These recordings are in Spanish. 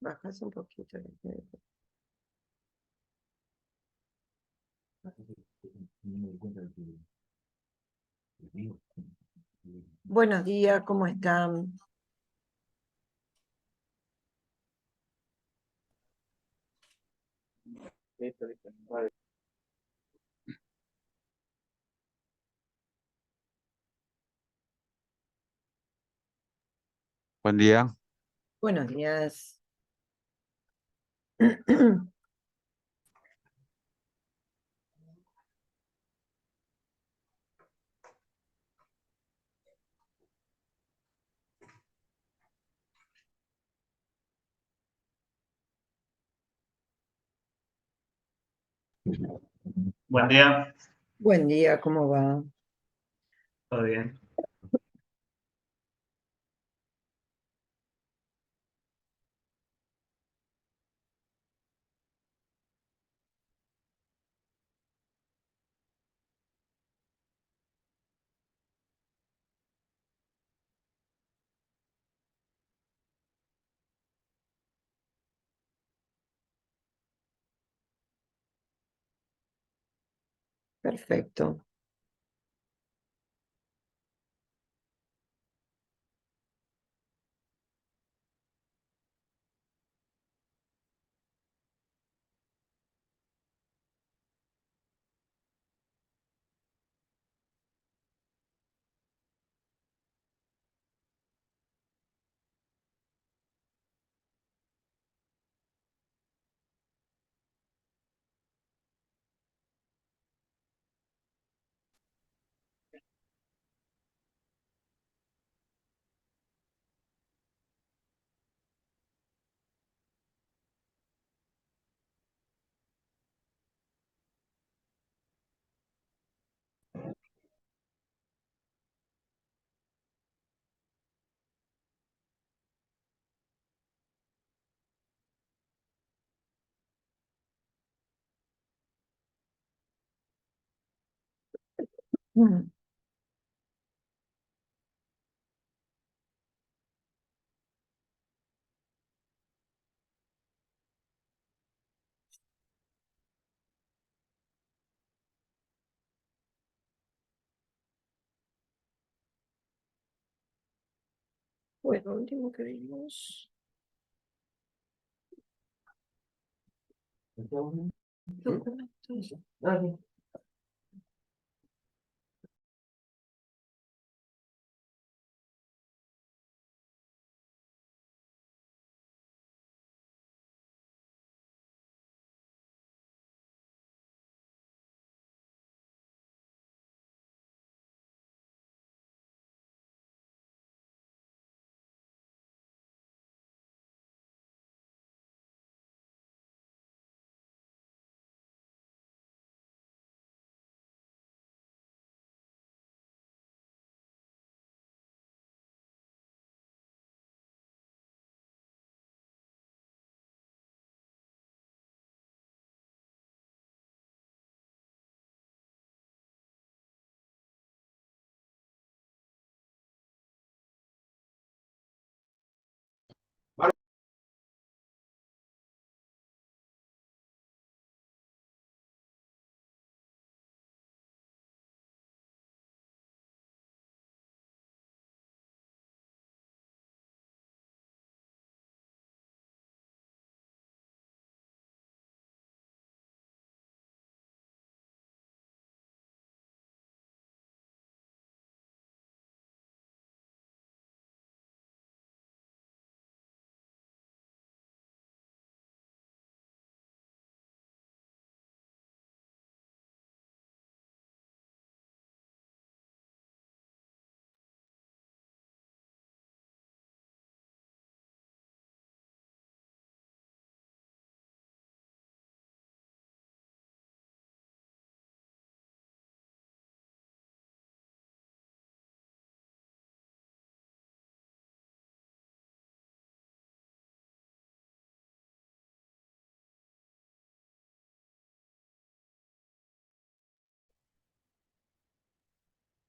bajas un poquito. Buenos días, ¿cómo están? Buen día. Buenos días. Buen día, Buen día, ¿cómo va? todo bien. Perfecto. Mm. Bueno, último que vimos. Documentos.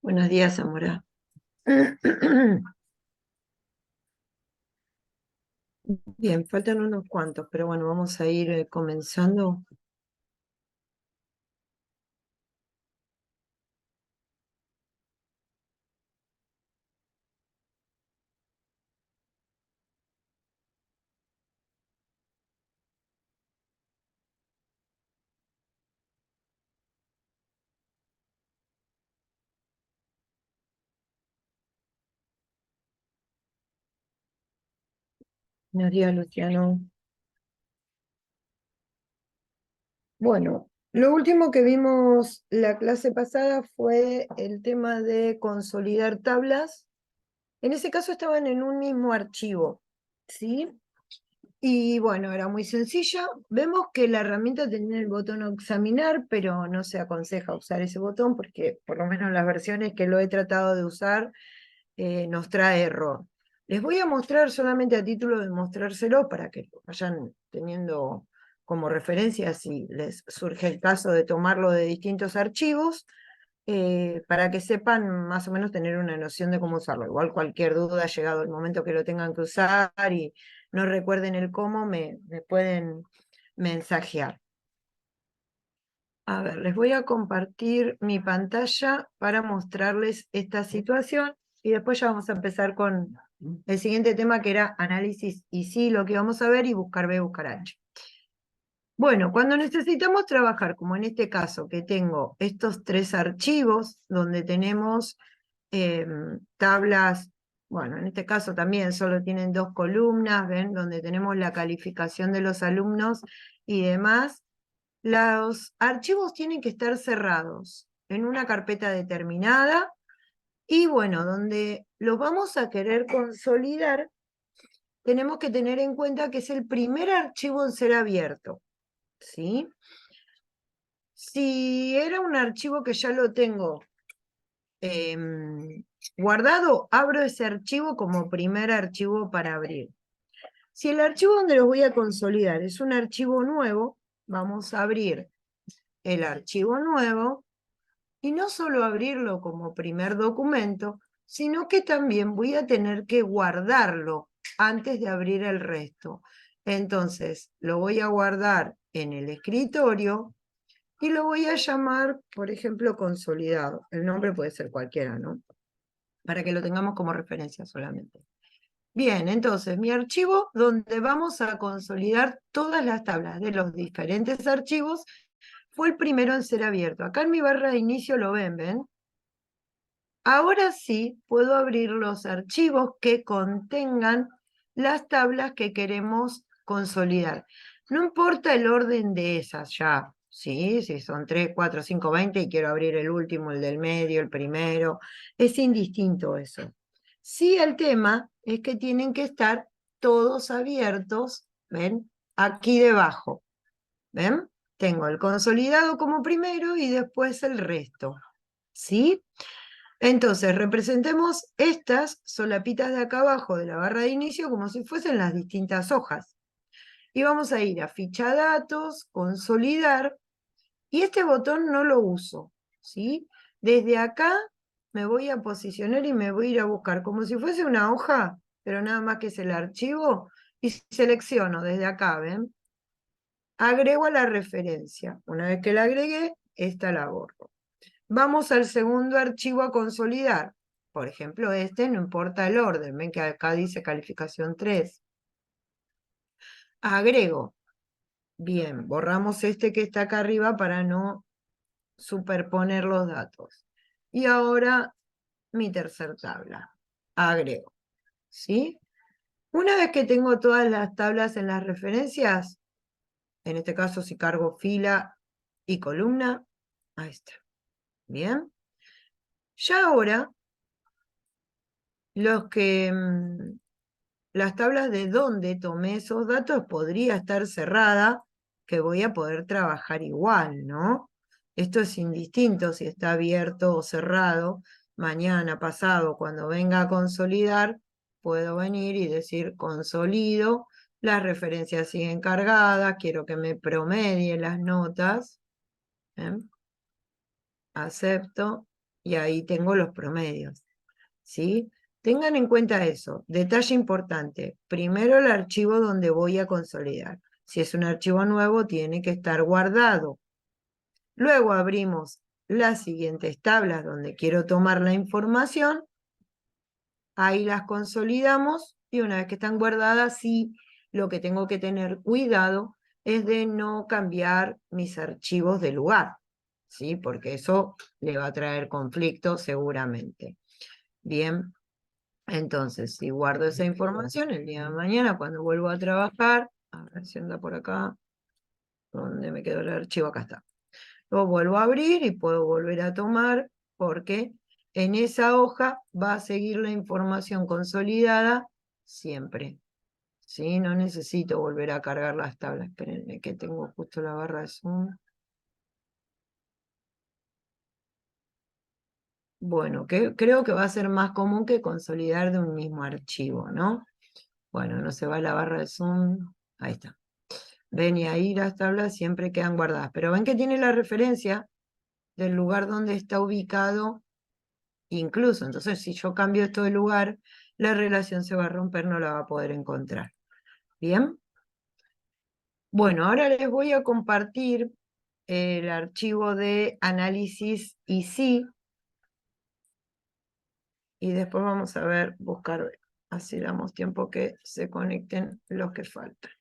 Buenos días, Zamora. Bien, faltan unos cuantos, pero bueno, vamos a ir comenzando. Buenos días, Luciano. Bueno, lo último que vimos la clase pasada fue el tema de consolidar tablas. En ese caso estaban en un mismo archivo, ¿sí? Y bueno, era muy sencilla. Vemos que la herramienta tenía el botón examinar, pero no se aconseja usar ese botón porque por lo menos las versiones que lo he tratado de usar nos trae error. Les voy a mostrar solamente a título de mostrárselo para que lo vayan teniendo como referencia si les surge el caso de tomarlo de distintos archivos, para que sepan más o menos tener una noción de cómo usarlo. Igual cualquier duda, llegado el momento que lo tengan que usar y no recuerden el cómo, me pueden mensajear. A ver, les voy a compartir mi pantalla para mostrarles esta situación y después ya vamos a empezar con el siguiente tema, que era análisis y sí, lo que vamos a ver, y buscar B, buscar H. Bueno, cuando necesitamos trabajar, como en este caso, que tengo estos tres archivos donde tenemos tablas, bueno, en este caso también solo tienen dos columnas, ¿ven? Donde tenemos la calificación de los alumnos y demás. Los archivos tienen que estar cerrados en una carpeta determinada y bueno, donde los vamos a querer consolidar, tenemos que tener en cuenta que es el primer archivo en ser abierto, ¿sí? Si era un archivo que ya lo tengo guardado, abro ese archivo como primer archivo para abrir. Si el archivo donde los voy a consolidar es un archivo nuevo, vamos a abrir el archivo nuevo y no solo abrirlo como primer documento, sino que también voy a tener que guardarlo antes de abrir el resto. Entonces, lo voy a guardar en el escritorio y lo voy a llamar, por ejemplo, consolidado. El nombre puede ser cualquiera, ¿no? Para que lo tengamos como referencia solamente. Bien, entonces, mi archivo donde vamos a consolidar todas las tablas de los diferentes archivos fue el primero en ser abierto. Acá en mi barra de inicio lo ven, ¿ven? Ahora sí puedo abrir los archivos que contengan las tablas que queremos consolidar. No importa el orden de esas ya, ¿sí? Si son 3, 4, 5, 20 y quiero abrir el último, el del medio, el primero, es indistinto eso. Sí, el tema es que tienen que estar todos abiertos, ¿ven? Aquí debajo, ¿ven? Tengo el consolidado como primero y después el resto, ¿sí? Entonces, representemos estas solapitas de acá abajo de la barra de inicio como si fuesen las distintas hojas. Y vamos a ir a ficha datos, consolidar, y este botón no lo uso, ¿sí? Desde acá me voy a posicionar y me voy a ir a buscar como si fuese una hoja, pero nada más que es el archivo, y selecciono desde acá, ¿ven? Agrego a la referencia. Una vez que la agregué, esta la borro. Vamos al segundo archivo a consolidar. Por ejemplo, este, no importa el orden. Ven que acá dice calificación 3. Agrego. Bien, borramos este que está acá arriba para no superponer los datos. Y ahora mi tercer tabla. Agrego. ¿Sí? Una vez que tengo todas las tablas en las referencias, en este caso si cargo fila y columna, ahí está. Bien. Ya ahora, las tablas de donde tomé esos datos podría estar cerrada, que voy a poder trabajar igual, ¿no? Esto es indistinto si está abierto o cerrado. Mañana, pasado, cuando venga a consolidar, puedo venir y decir consolido, las referencias siguen cargadas, quiero que me promedie las notas. Acepto, y ahí tengo los promedios, ¿sí? Tengan en cuenta eso. Detalle importante. Primero el archivo donde voy a consolidar. Si es un archivo nuevo, tiene que estar guardado. Luego abrimos las siguientes tablas donde quiero tomar la información. Ahí las consolidamos y una vez que están guardadas, sí, lo que tengo que tener cuidado es de no cambiar mis archivos de lugar, ¿sí? Porque eso le va a traer conflicto seguramente. Bien, entonces, si guardo esa información el día de mañana, cuando vuelvo a trabajar, a ver si anda por acá, ¿dónde me quedó el archivo? Acá está. Lo vuelvo a abrir y puedo volver a tomar porque en esa hoja va a seguir la información consolidada siempre. ¿Sí? No necesito volver a cargar las tablas. Espérenme que tengo justo la barra de zoom. Bueno, creo que va a ser más común que consolidar de un mismo archivo, ¿no? Bueno, no se va la barra de zoom. Ahí está. Ven, y ahí las tablas siempre quedan guardadas. Pero ven que tiene la referencia del lugar donde está ubicado incluso. Entonces, si yo cambio esto de lugar, la relación se va a romper, no la va a poder encontrar. ¿Bien? Bueno, ahora les voy a compartir el archivo de análisis IC y después vamos a ver, buscar, así damos tiempo que se conecten los que faltan.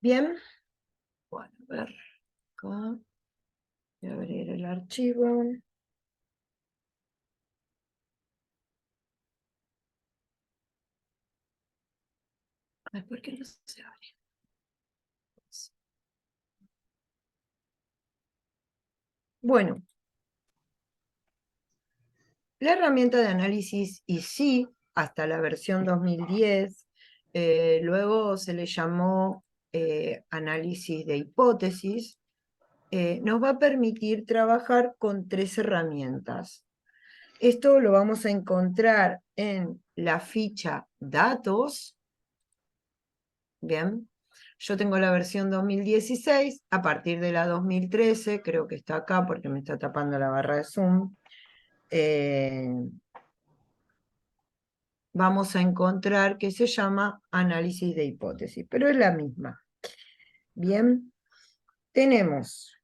Bien, bueno, a ver, acá, voy a abrir el archivo. Ay, ¿por qué no se abre? Bueno, la herramienta de análisis IC, hasta la versión 2010, luego se le llamó análisis de hipótesis, nos va a permitir trabajar con 3 herramientas. Esto lo vamos a encontrar en la ficha datos. Bien, yo tengo la versión 2016, a partir de la 2013, creo que está acá porque me está tapando la barra de zoom. Vamos a encontrar que se llama análisis de hipótesis, pero es la misma. Bien, tenemos,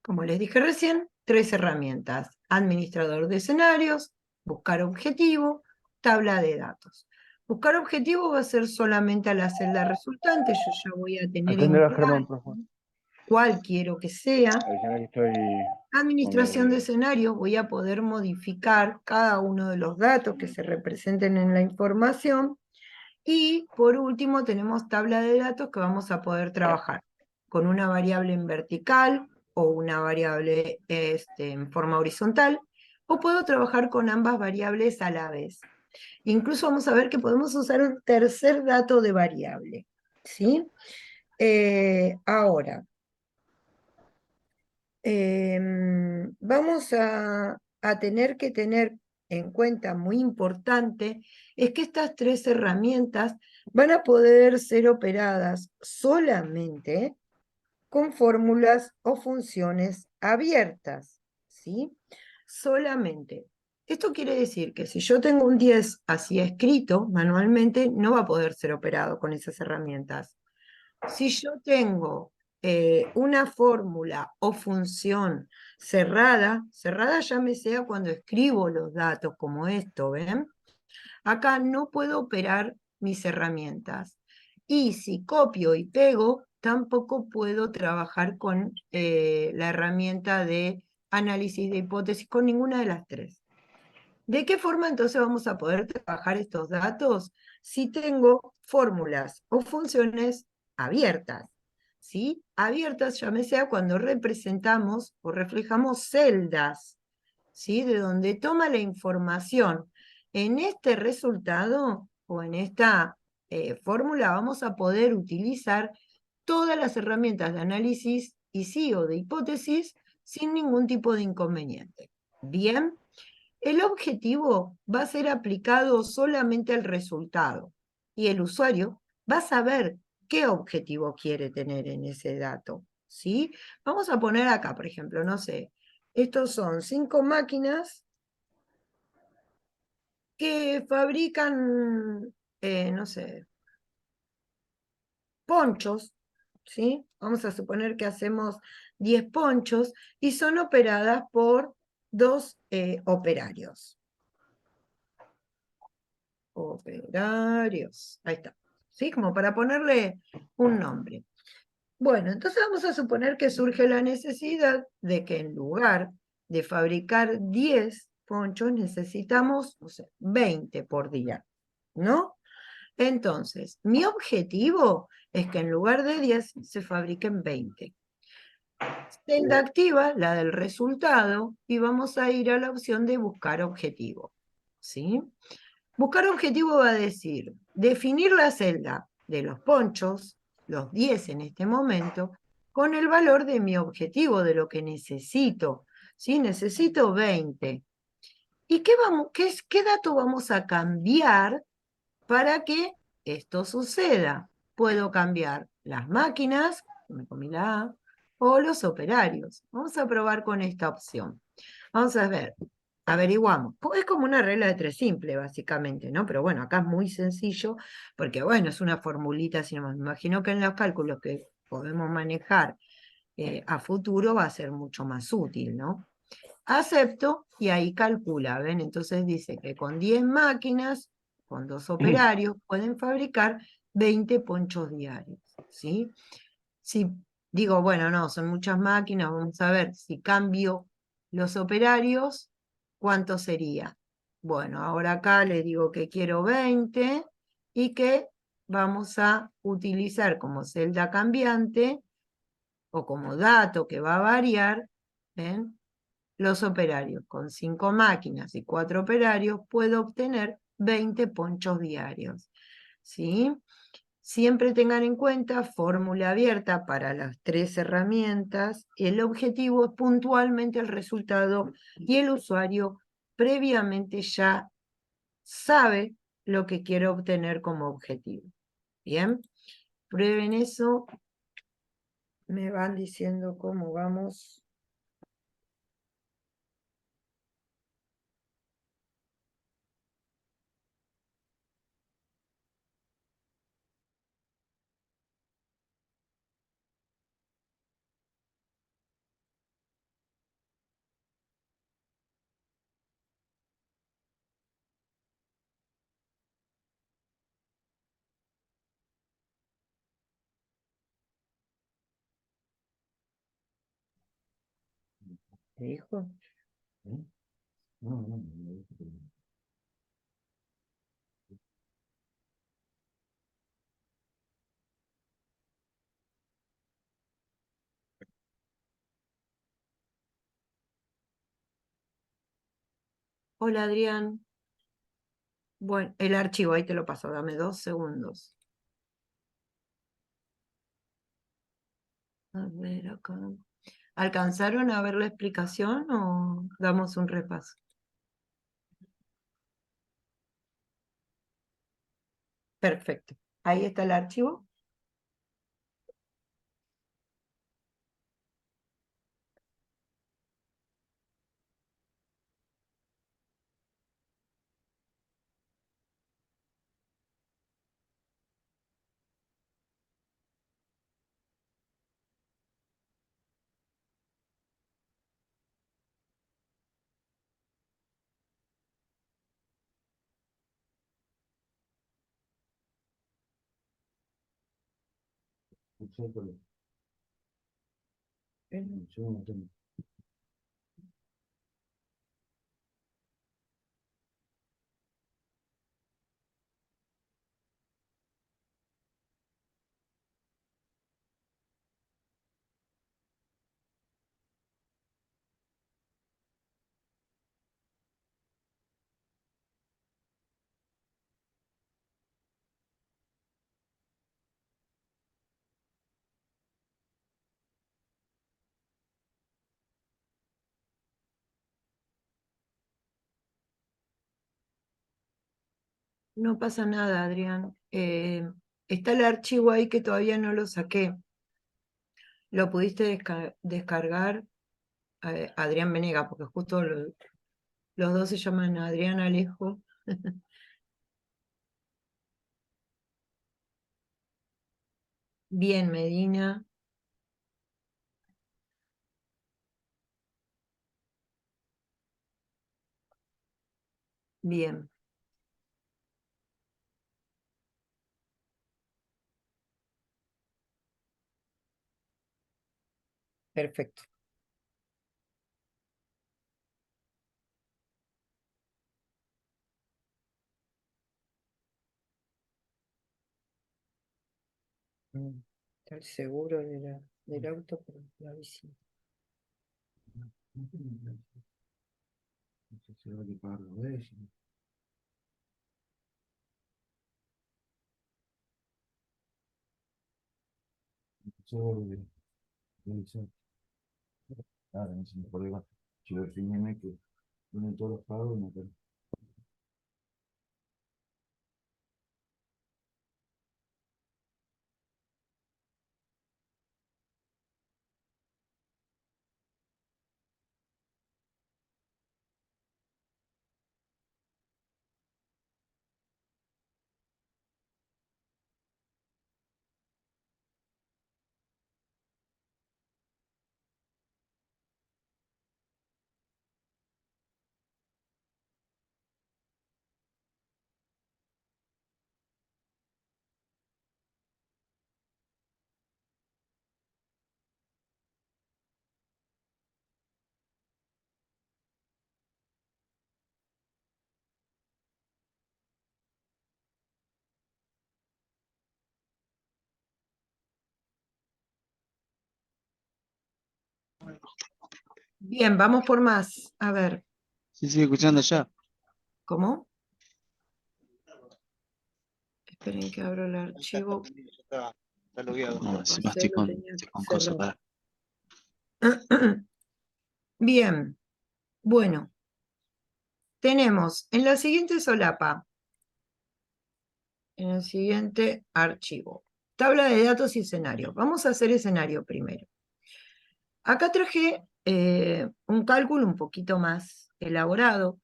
como les dije recién, 3 herramientas: administrador de escenarios, buscar objetivo, tabla de datos. Buscar objetivo va a ser solamente a la celda resultante. Yo ya voy a tener en Atender a claro Germán, por favor. cuál quiero que sea. Avísame que estoy Administración de con escenarios, voy a poder modificar cada uno de los datos que se representen en la información. Y por último tenemos tabla de datos que vamos a poder trabajar con una variable en vertical o una variable en forma horizontal, o puedo trabajar con ambas variables a la vez. Incluso vamos a ver que podemos usar un tercer dato de variable, ¿sí? Ahora, vamos a tener que tener en cuenta, muy importante, es que estas 3 herramientas van a poder ser operadas solamente con fórmulas o funciones abiertas, ¿sí? Solamente. Esto quiere decir que si yo tengo un 10 así escrito manualmente, no va a poder ser operado con esas herramientas. Si yo tengo una fórmula o función cerrada ya me sea cuando escribo los datos como esto, ¿ven? Acá no puedo operar mis herramientas. Y si copio y pego, tampoco puedo trabajar con la herramienta de análisis de hipótesis, con ninguna de las tres. ¿De qué forma entonces vamos a poder trabajar estos datos? Si tengo fórmulas o funciones abiertas, ¿sí? Abiertas, llámese a cuando representamos o reflejamos celdas, ¿sí? De donde toma la información. En este resultado o en esta fórmula vamos a poder utilizar todas las herramientas de análisis y sí o de hipótesis sin ningún tipo de inconveniente. Bien. El objetivo va a ser aplicado solamente al resultado y el usuario va a saber qué objetivo quiere tener en ese dato, ¿sí? Vamos a poner acá, por ejemplo, no sé, estos son 5 máquinas que fabrican, no sé, ponchos, ¿sí? Vamos a suponer que hacemos 10 ponchos y son operadas por 2 operarios. Operarios. Ahí está. ¿Sí? Como para ponerle un nombre. Bueno, entonces vamos a suponer que surge la necesidad de que en lugar de fabricar 10 ponchos, necesitamos, no sé, 20 por día, ¿no? Entonces, mi objetivo es que en lugar de 10 se fabriquen 20. Celda activa, la del resultado, y vamos a ir a la opción de buscar objetivo, ¿sí? Buscar objetivo va a decir, definir la celda de los ponchos, los 10 en este momento, con el valor de mi objetivo, de lo que necesito. ¿Sí? Necesito 20. ¿Y qué dato vamos a cambiar para que esto suceda? Puedo cambiar las máquinas, me comí la A, o los operarios. Vamos a probar con esta opción. Vamos a ver, averiguamos. Es como una regla de tres simple, básicamente, ¿no? Pero bueno, acá es muy sencillo, porque bueno, es una formulita, si no me imagino que en los cálculos que podemos manejar a futuro va a ser mucho más útil, ¿no? Acepto y ahí calcula, ¿ven? Entonces dice que con 10 máquinas, con 2 operarios, pueden fabricar 20 ponchos diarios, ¿sí? Si digo, bueno, no, son muchas máquinas, vamos a ver, si cambio los operarios, ¿cuánto sería? Bueno, ahora acá le digo que quiero 20 y que vamos a utilizar como celda cambiante o como dato que va a variar, ¿ven? Los operarios. Con 5 máquinas y 4 operarios puedo obtener 20 ponchos diarios. ¿Sí? Siempre tengan en cuenta fórmula abierta para las 3 herramientas. El objetivo es puntualmente el resultado y el usuario previamente ya sabe lo que quiere obtener como objetivo. Bien, prueben eso. Me van diciendo cómo vamos. ¿Te dijo? Hola Adrián. Bueno, el archivo, ahí te lo paso, dame 2 segundos. A ver acá. ¿Alcanzaron a ver la explicación o damos un repaso? Perfecto. Ahí está el archivo. No pasa nada, Adrián. Está el archivo ahí que todavía no lo saqué. ¿Lo pudiste descargar? Adrián Venega, porque justo los dos se llaman Adrián Alejo. Bien, Medina. Bien, perfecto. Está el seguro del auto por la bici. Bien, vamos por más. A ver, Sí, sigue escuchando ya. ¿cómo? Esperen que abro el archivo. Está logueado. No, encima Pasé, lo tenía estoy con cosas cerrado. para. Bien, bueno, tenemos en la siguiente solapa, en el siguiente archivo, tabla de datos y escenarios. Vamos a hacer escenario primero. Acá traje un cálculo un poquito más elaborado.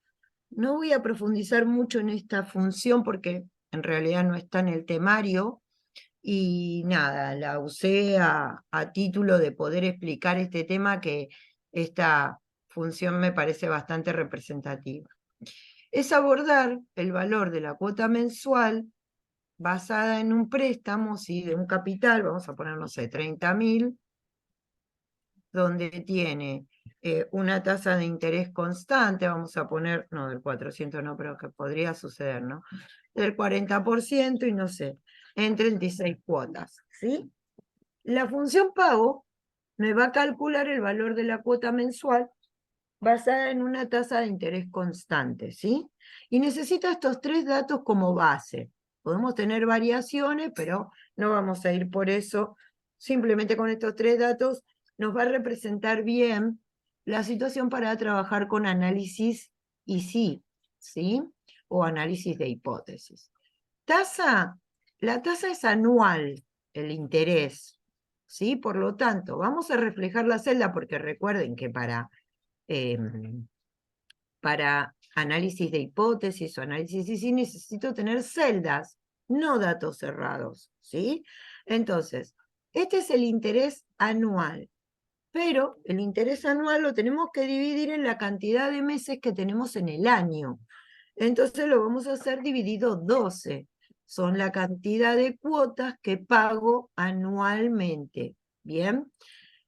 No voy a profundizar mucho en esta función porque en realidad no está en el temario y nada, la usé a título de poder explicar este tema que esta función me parece bastante representativa. Es abordar el valor de la cuota mensual basada en un préstamo, ¿sí? De un capital, vamos a poner, no sé, 30.000, donde tiene una tasa de interés constante, vamos a poner, no, del 400 no, pero que podría suceder, ¿no? Del 40% y no sé, en 36 cuotas, ¿sí? La función pago me va a calcular el valor de la cuota mensual basada en una tasa de interés constante, ¿sí? Y necesito estos tres datos como base. Podemos tener variaciones, pero no vamos a ir por eso. Simplemente con estos tres datos nos va a representar bien la situación para trabajar con análisis y ¿sí? O análisis de hipótesis. Tasa, la tasa es anual, el interés, ¿sí? Por lo tanto, vamos a reflejar la celda porque recuerden que para análisis de hipótesis o análisis y sí necesito tener celdas, no datos cerrados, ¿sí? Entonces, este es el interés anual, pero el interés anual lo tenemos que dividir en la cantidad de meses que tenemos en el año. Entonces lo vamos a hacer dividido 12, son la cantidad de cuotas que pago anualmente. ¿Bien?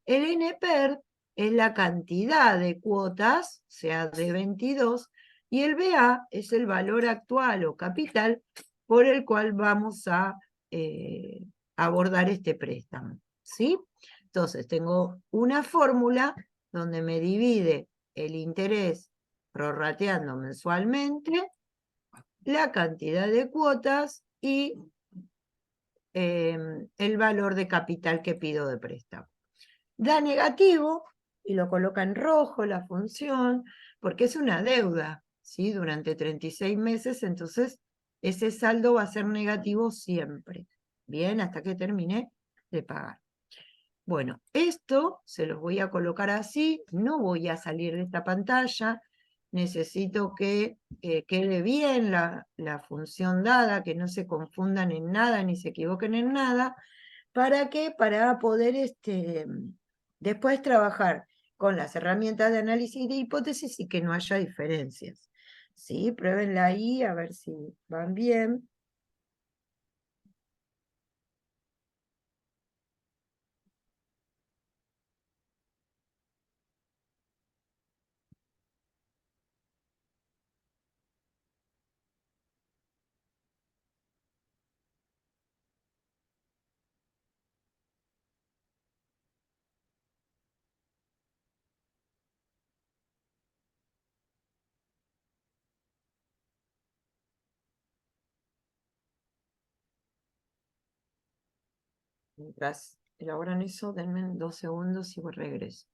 El NPER es la cantidad de cuotas, o sea, de 22, y el BA es el valor actual o capital por el cual vamos a abordar este préstamo. ¿Sí? Entonces, tengo una fórmula donde me divide el interés prorrateando mensualmente, la cantidad de cuotas y el valor de capital que pido de préstamo. Da negativo y lo coloca en rojo la función, porque es una deuda, ¿sí? Durante 36 meses, entonces ese saldo va a ser negativo siempre. Bien, hasta que termine de pagar. Bueno, esto se los voy a colocar así, no voy a salir de esta pantalla, necesito que quede bien la función dada, que no se confundan en nada ni se equivoquen en nada. ¿Para qué? Para poder después trabajar con las herramientas de análisis de hipótesis y que no haya diferencias. ¿Sí? Pruébenla ahí a ver si van bien. Mientras elaboran eso, denme 2 segundos y regreso.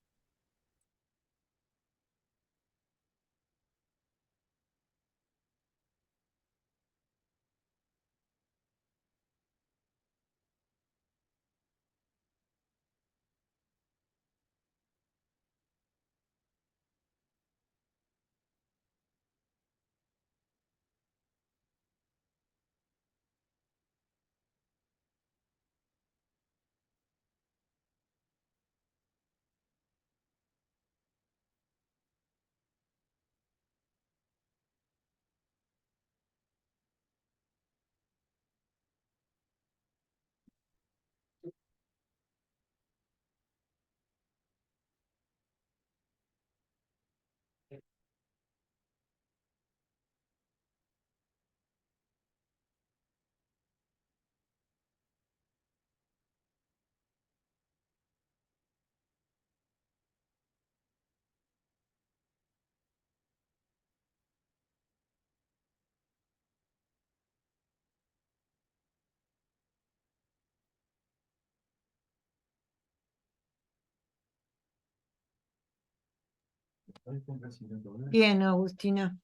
Bien, Agustina.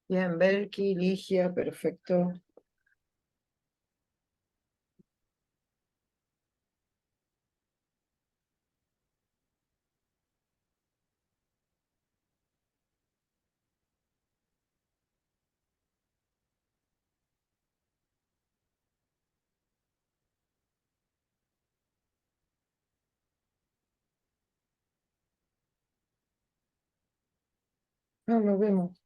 Bien, Belki, Ligia, perfecto. No, nos vemos.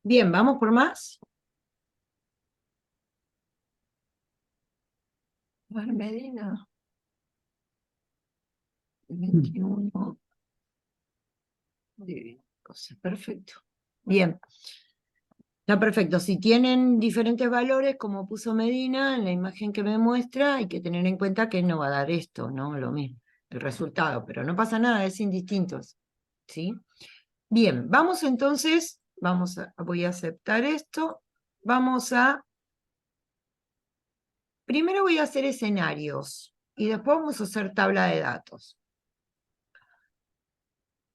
Bien, ¿vamos por más? Medina. 21. Perfecto. Bien. Está perfecto. Si tienen diferentes valores, como puso Medina en la imagen que me muestra, hay que tener en cuenta que no va a dar esto, ¿no? Lo mismo, el resultado, pero no pasa nada, es indistintos. ¿Sí? Bien, vamos entonces, voy a aceptar esto. Primero voy a hacer escenarios y después vamos a hacer tabla de datos.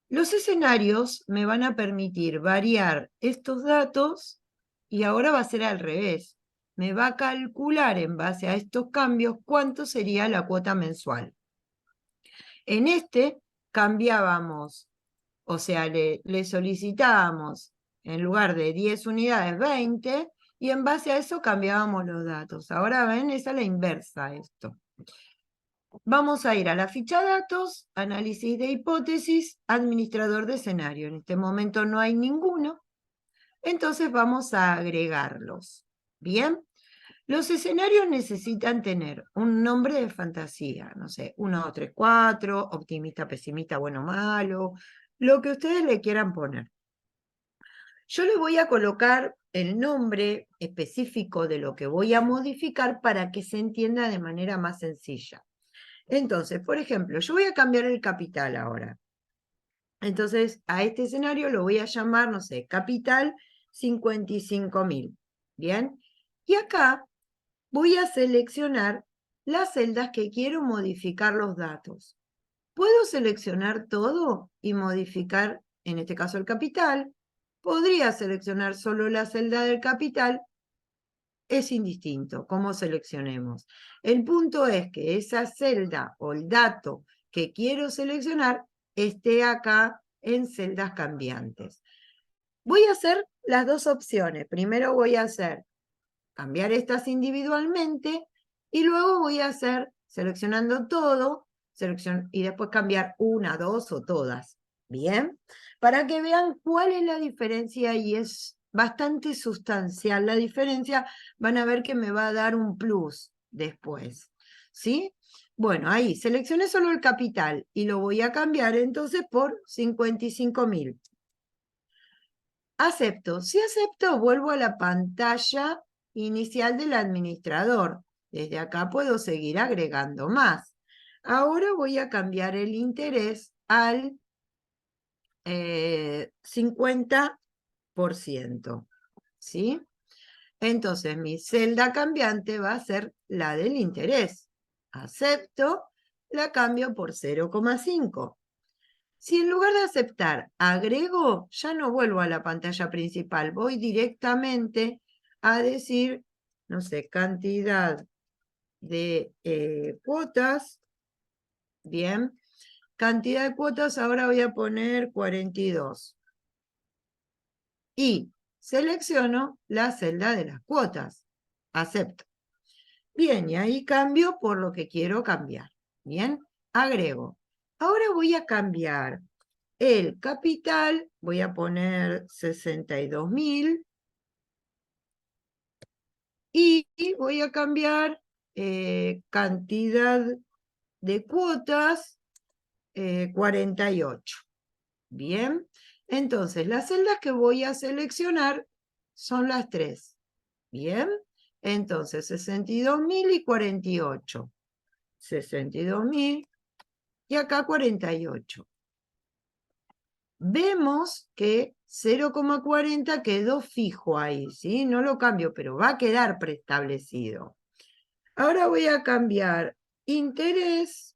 Los escenarios me van a permitir variar estos datos y ahora va a ser al revés. Me va a calcular en base a estos cambios cuánto sería la cuota mensual. En este cambiábamos, o sea, le solicitábamos en lugar de 10 unidades, 20, y en base a eso cambiábamos los datos. Ahora ven, es a la inversa esto. Vamos a ir a la ficha datos, análisis de hipótesis, administrador de escenario. En este momento no hay ninguno, entonces vamos a agregarlos. Bien, los escenarios necesitan tener un nombre de fantasía, no sé, 1, 2, 3, 4, optimista, pesimista, bueno, malo, lo que ustedes le quieran poner. Yo le voy a colocar el nombre específico de lo que voy a modificar para que se entienda de manera más sencilla. Entonces, por ejemplo, yo voy a cambiar el capital ahora. Entonces, a este escenario lo voy a llamar, no sé, capital 55.000. ¿Bien? Y acá voy a seleccionar las celdas que quiero modificar los datos. ¿Puedo seleccionar todo y modificar, en este caso, el capital? Podría seleccionar solo la celda del capital. Es indistinto cómo seleccionemos. El punto es que esa celda o el dato que quiero seleccionar esté acá en celdas cambiantes. Voy a hacer las dos opciones. Primero voy a hacer cambiar estas individualmente y luego voy a hacer seleccionando todo y después cambiar una, dos o todas. Bien, para que vean cuál es la diferencia y es bastante sustancial la diferencia, van a ver que me va a dar un plus después. ¿Sí? Bueno, ahí seleccioné solo el capital y lo voy a cambiar entonces por 55.000. Acepto. Si acepto, vuelvo a la pantalla inicial del administrador. Desde acá puedo seguir agregando más. Ahora voy a cambiar el interés al 50%. ¿Sí? Entonces mi celda cambiante va a ser la del interés. Acepto, la cambio por 0,5. Si en lugar de aceptar agrego, ya no vuelvo a la pantalla principal, voy directamente a decir, no sé, cantidad de cuotas. Bien, cantidad de cuotas, ahora voy a poner 42. Y selecciono la celda de las cuotas. Acepto. Bien, y ahí cambio por lo que quiero cambiar. Bien, agrego. Ahora voy a cambiar el capital, voy a poner 62.000 y voy a cambiar cantidad de cuotas 48. Bien, entonces las celdas que voy a seleccionar son las tres. Bien, entonces 62.000 y 48. 62.000 y acá 48. Vemos que 0,40 quedó fijo ahí, ¿sí? No lo cambio, pero va a quedar preestablecido. Ahora voy a cambiar interés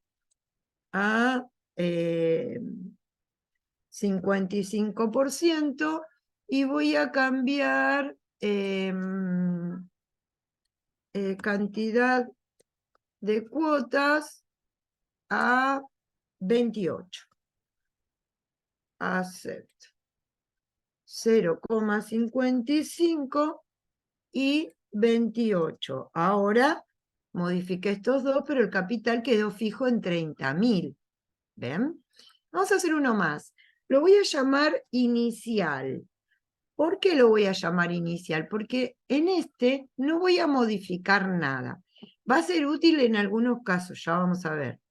a 55% y voy a cambiar cantidad de cuotas a 28. Acepto. 0,55 y 28. Ahora modifiqué estos dos, pero el capital quedó fijo en 30.000. ¿Ven? Vamos a hacer uno más. Lo voy a llamar inicial. ¿Por qué lo voy a llamar inicial? Porque en este no voy a modificar nada. Va a ser útil en algunos casos, ya vamos a ver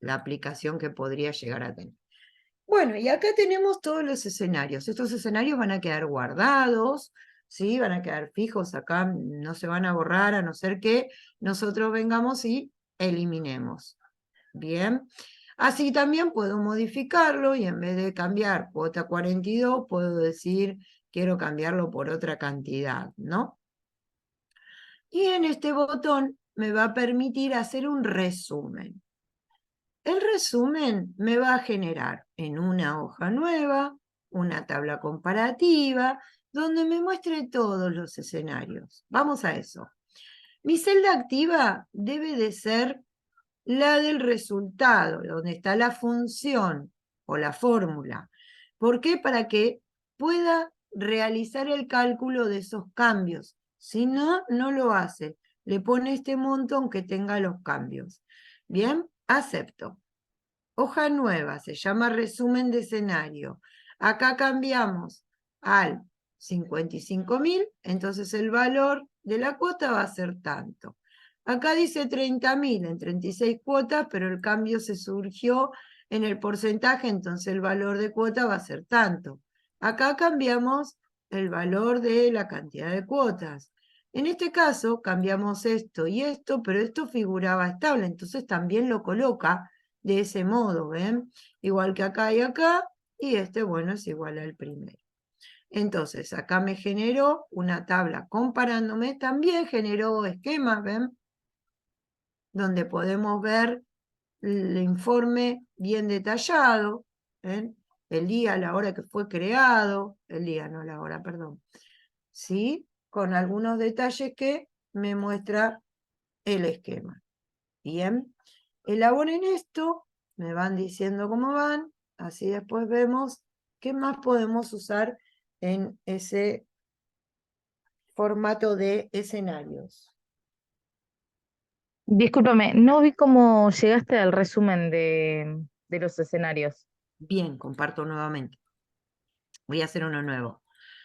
la aplicación que podría llegar a tener. Bueno, y acá tenemos todos los escenarios. Estos escenarios van a quedar guardados, ¿sí? Van a quedar fijos acá, no se van a borrar a no ser que nosotros vengamos y eliminemos. Bien. Así también puedo modificarlo y en vez de cambiar cuota 42, puedo decir quiero cambiarlo por otra cantidad, ¿no? Y en este botón me va a permitir hacer un resumen. El resumen me va a generar en una hoja nueva una tabla comparativa donde me muestre todos los escenarios. Vamos a eso. Mi celda activa debe de ser la del resultado, donde está la función o la fórmula. ¿Por qué? Para que pueda realizar el cálculo de esos cambios. Si no, no lo hace. Le pone este monto aunque tenga los cambios. Bien, acepto. Hoja nueva, se llama resumen de escenario. Acá cambiamos al 55.000, entonces el valor de la cuota va a ser tanto. Acá dice 30.000 en 36 cuotas, pero el cambio se surgió en el porcentaje, entonces el valor de cuota va a ser tanto. Acá cambiamos el valor de la cantidad de cuotas. En este caso cambiamos esto y esto, pero esto figuraba estable, entonces también lo coloca de ese modo, ¿ven? Igual que acá y acá, y este, bueno, es igual al primero. Entonces, acá me generó una tabla comparándome, también generó esquemas, ¿ven? Donde podemos ver el informe bien detallado, ¿ven? El día, la hora que fue creado, el día, no la hora, perdón. ¿Sí? Con algunos detalles que me muestra el esquema. Bien, elaboren esto, me van diciendo cómo van, así después vemos qué más podemos usar en ese formato de escenarios. Discúlpame, no vi cómo llegaste al resumen de los escenarios. Bien, comparto nuevamente. Voy a hacer uno nuevo.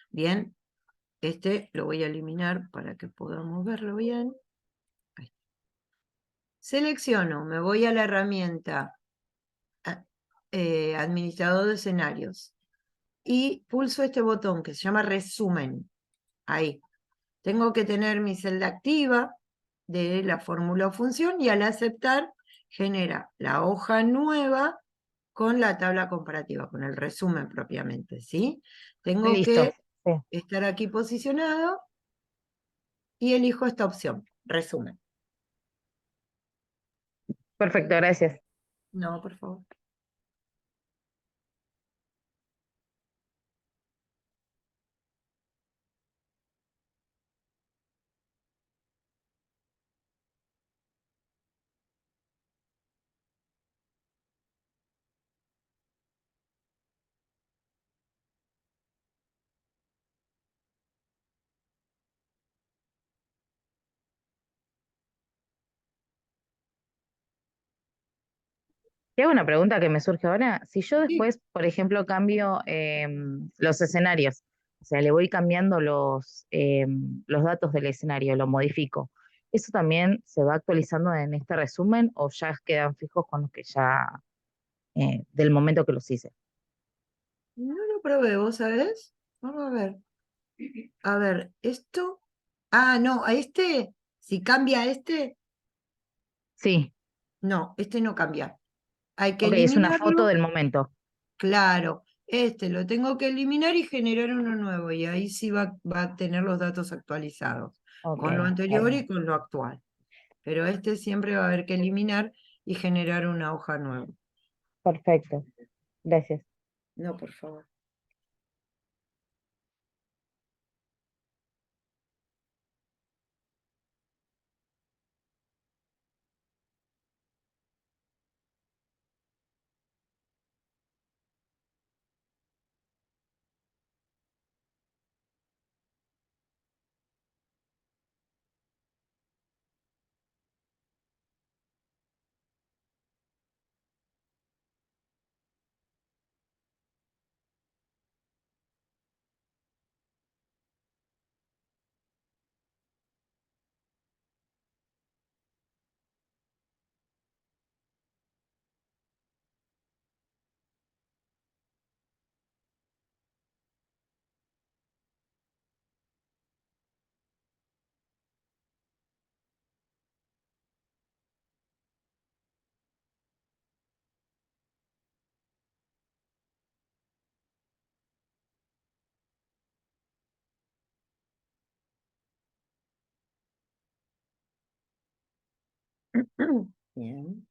Bien, este lo voy a eliminar para que podamos verlo bien. Ahí. Selecciono, me voy a la herramienta administrador de escenarios y pulso este botón que se llama resumen. Ahí. Tengo que tener mi celda activa de la fórmula o función y al aceptar genera la hoja nueva con la tabla comparativa, con el resumen propiamente, ¿sí? Tengo Listo. que Sí. estar aquí posicionado y elijo esta opción, resumen. Perfecto, gracias. No, por favor. Te hago una pregunta que me surge ahora. Si yo Sí. después, por ejemplo, cambio los escenarios, o sea, le voy cambiando los datos del escenario, lo modifico, ¿eso también se va actualizando en este resumen o ya quedan fijos con los que ya, del momento que los hice? No lo probé, ¿vos sabés? Vamos a ver. A ver, esto. Ah, no, a este, si cambia este, Sí, no, este no cambia. Hay que ok, es una foto eliminarlo. del momento. Claro, este lo tengo que eliminar y generar uno nuevo, y ahí sí va a tener los datos actualizados, Ok, con lo está anterior y bien. con lo actual. Pero este siempre va a haber que eliminar y generar una hoja nueva. Perfecto, gracias. No, por favor. Bien.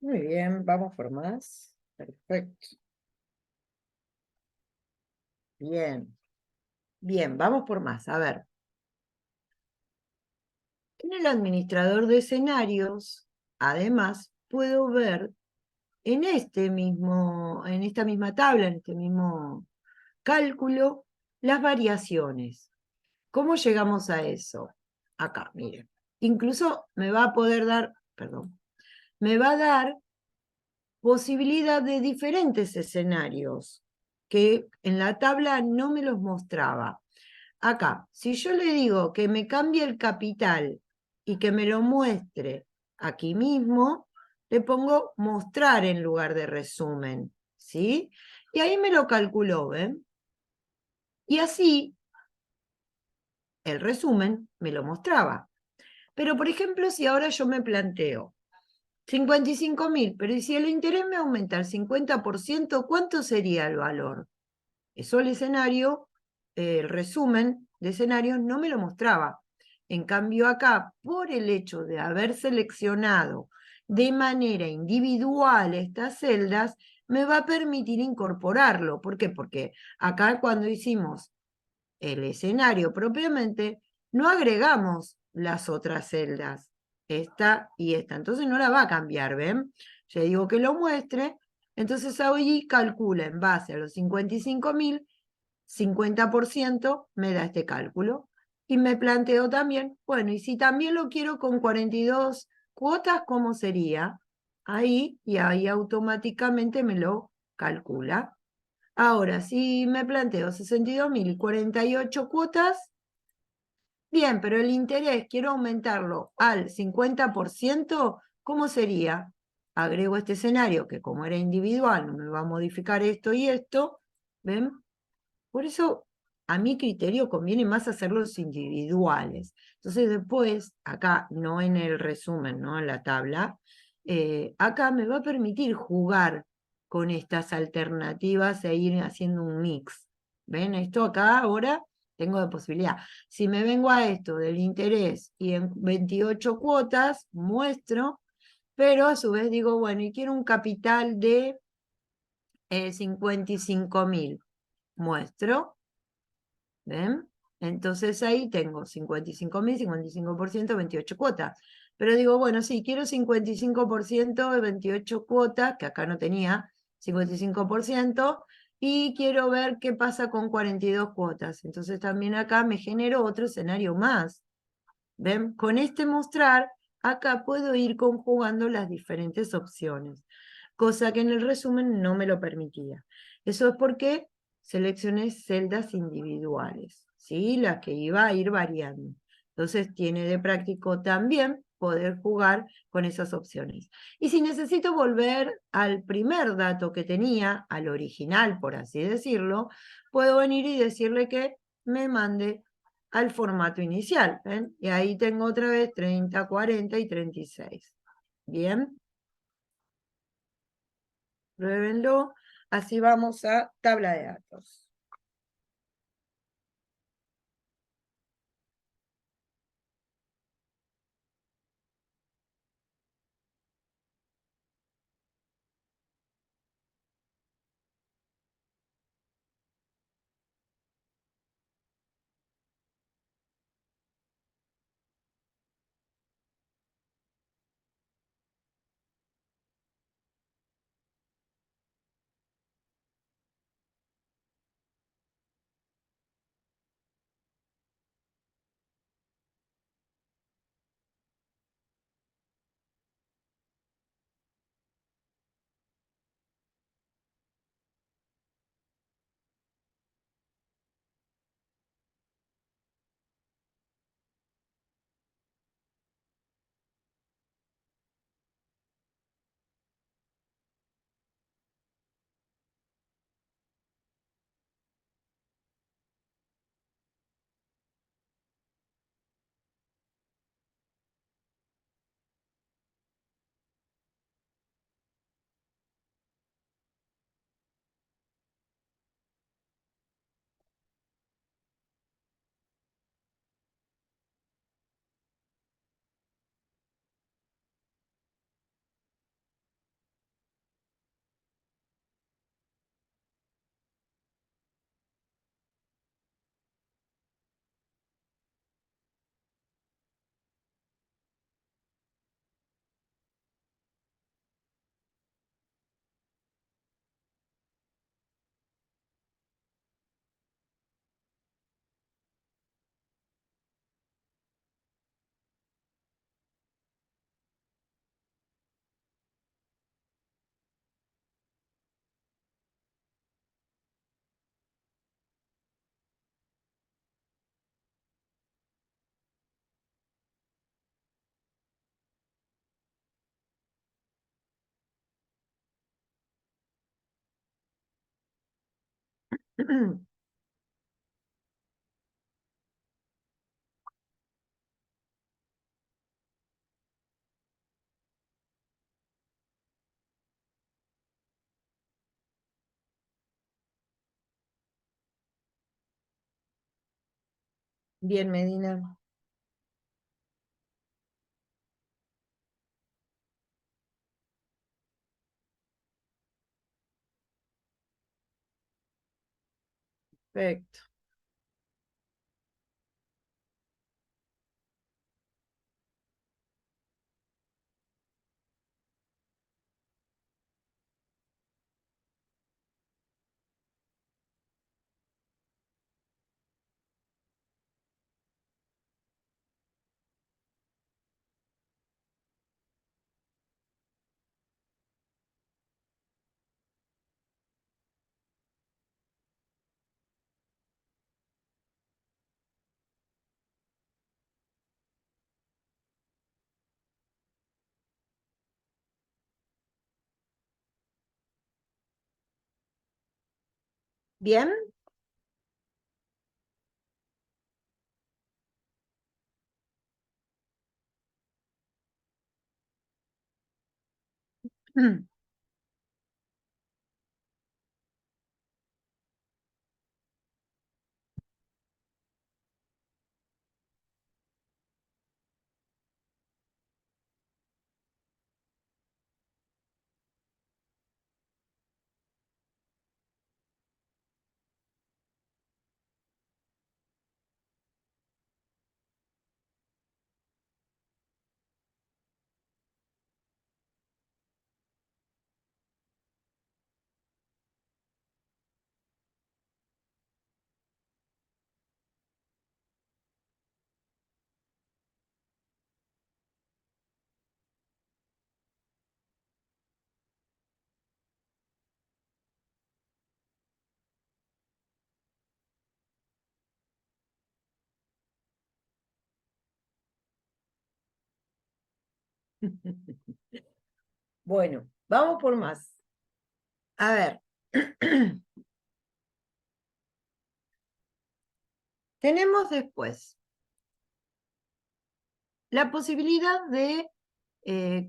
Muy bien, vamos por más. Perfecto. Bien. Bien, vamos por más. A ver. En el administrador de escenarios, además, puedo ver en en esta misma tabla, en este mismo cálculo, las variaciones. ¿Cómo llegamos a eso? Acá, miren. Incluso me va a poder dar, perdón, me va a dar posibilidad de diferentes escenarios que en la tabla no me los mostraba. Acá, si yo le digo que me cambie el capital y que me lo muestre aquí mismo, le pongo mostrar en lugar de resumen, ¿sí? Y ahí me lo calculó, ¿ven? Y así el resumen me lo mostraba. Pero, por ejemplo, si ahora yo me planteo 55.000, pero ¿y si el interés me aumenta al 50%, cuánto sería el valor? Eso el escenario, el resumen de escenarios no me lo mostraba. En cambio acá, por el hecho de haber seleccionado de manera individual estas celdas, me va a permitir incorporarlo. ¿Por qué? Porque acá cuando hicimos el escenario propiamente, no agregamos las otras celdas, esta y esta. Entonces no la va a cambiar, ¿ven? Yo digo que lo muestre, entonces allí calcula en base a los 55.000, 50% me da este cálculo. Y me planteo también, bueno, y si también lo quiero con 42 cuotas, ¿cómo sería? Ahí, y ahí automáticamente me lo calcula. Ahora, si me planteo 62.000 y 48 cuotas, bien, pero el interés quiero aumentarlo al 50%, ¿cómo sería? Agrego este escenario que como era individual, no me va a modificar esto y esto, ¿ven? Por eso, a mi criterio, conviene más hacerlos individuales. Entonces después, acá, no en el resumen, ¿no? En la tabla, acá me va a permitir jugar con estas alternativas e ir haciendo un mix. ¿Ven? Esto acá ahora tengo de posibilidad. Si me vengo a esto del interés y en 28 cuotas muestro, pero a su vez digo, bueno, y quiero un capital de 55.000. Muestro, ¿ven? Entonces ahí tengo 55.000, 55%, 28 cuotas. Pero digo, bueno, sí, quiero 55% de 28 cuotas, que acá no tenía 55%, y quiero ver qué pasa con 42 cuotas. Entonces también acá me genero otro escenario más. ¿Ven? Con este mostrar, acá puedo ir conjugando las diferentes opciones, cosa que en el resumen no me lo permitía. Eso es porque seleccioné celdas individuales, ¿sí? Las que iba a ir variando. Entonces tiene de práctico también poder jugar con esas opciones. Y si necesito volver al primer dato que tenía, al original, por así decirlo, puedo venir y decirle que me mande al formato inicial. ¿Ven? Y ahí tengo otra vez 30, 40 y 36. Bien, pruébenlo. Así vamos a tabla de datos. Bien, Medina. Perfecto. ¿Bien? Bueno, vamos por más. A ver. Tenemos después la posibilidad de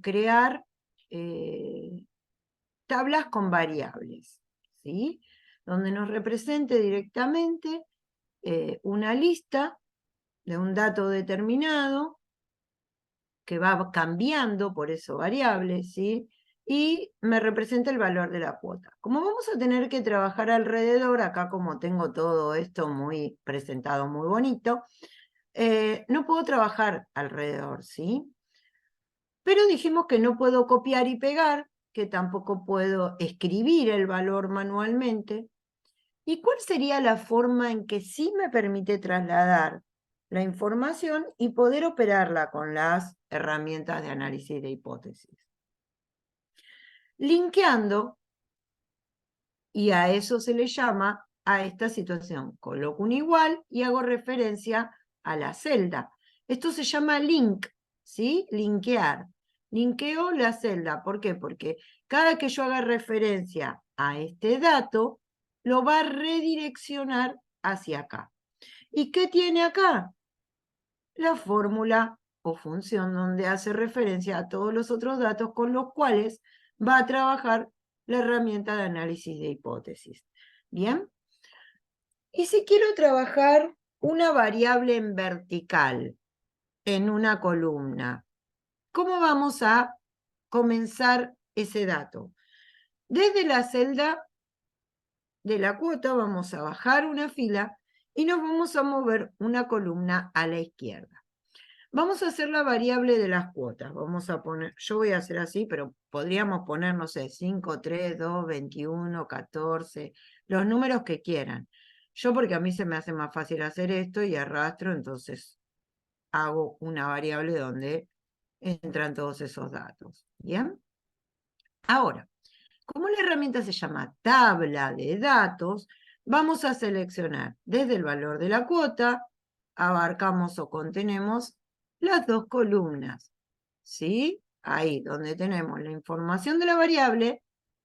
crear tablas con variables, ¿sí? Donde nos represente directamente una lista de un dato determinado que va cambiando, por eso variable, ¿sí? Y me representa el valor de la cuota. Como vamos a tener que trabajar alrededor, acá como tengo todo esto muy presentado, muy bonito, no puedo trabajar alrededor, ¿sí? Pero dijimos que no puedo copiar y pegar, que tampoco puedo escribir el valor manualmente. ¿Y cuál sería la forma en que sí me permite trasladar la información y poder operarla con las herramientas de análisis de hipótesis? Linkeando, y a eso se le llama a esta situación. Coloco un igual y hago referencia a la celda. Esto se llama link, ¿sí? Linkear. Linkeo la celda. ¿Por qué? Porque cada que yo haga referencia a este dato, lo va a redireccionar hacia acá. ¿Y qué tiene acá? La fórmula o función donde hace referencia a todos los otros datos con los cuales va a trabajar la herramienta de análisis de hipótesis. ¿Bien? Y si quiero trabajar una variable en vertical, en una columna, ¿cómo vamos a comenzar ese dato? Desde la celda de la cuota vamos a bajar una fila y nos vamos a mover una columna a la izquierda. Vamos a hacer la variable de las cuotas. Vamos a poner, yo voy a hacer así, pero podríamos poner, no sé, 5, 3, 2, 21, 14, los números que quieran. Yo porque a mí se me hace más fácil hacer esto y arrastro, entonces hago una variable donde entran todos esos datos. ¿Bien? Ahora, como la herramienta se llama tabla de datos, vamos a seleccionar desde el valor de la cuota, abarcamos o contenemos las dos columnas, ¿sí? Ahí donde tenemos la información de la variable,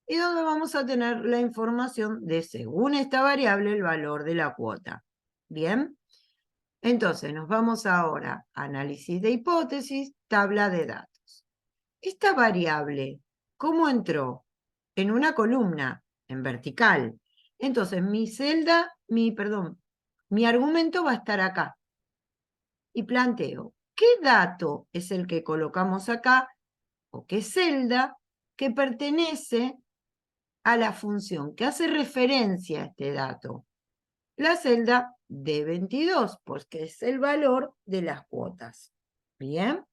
y donde vamos a tener la información de, según esta variable, el valor de la cuota. ¿Bien? Entonces, nos vamos ahora a análisis de hipótesis, tabla de datos. Esta variable, ¿cómo entró? En una columna, en vertical. Entonces, mi argumento va a estar acá. Y planteo, ¿qué dato es el que colocamos acá? ¿O qué celda que pertenece a la función que hace referencia a este dato? La celda D22, porque es el valor de las cuotas. Bien,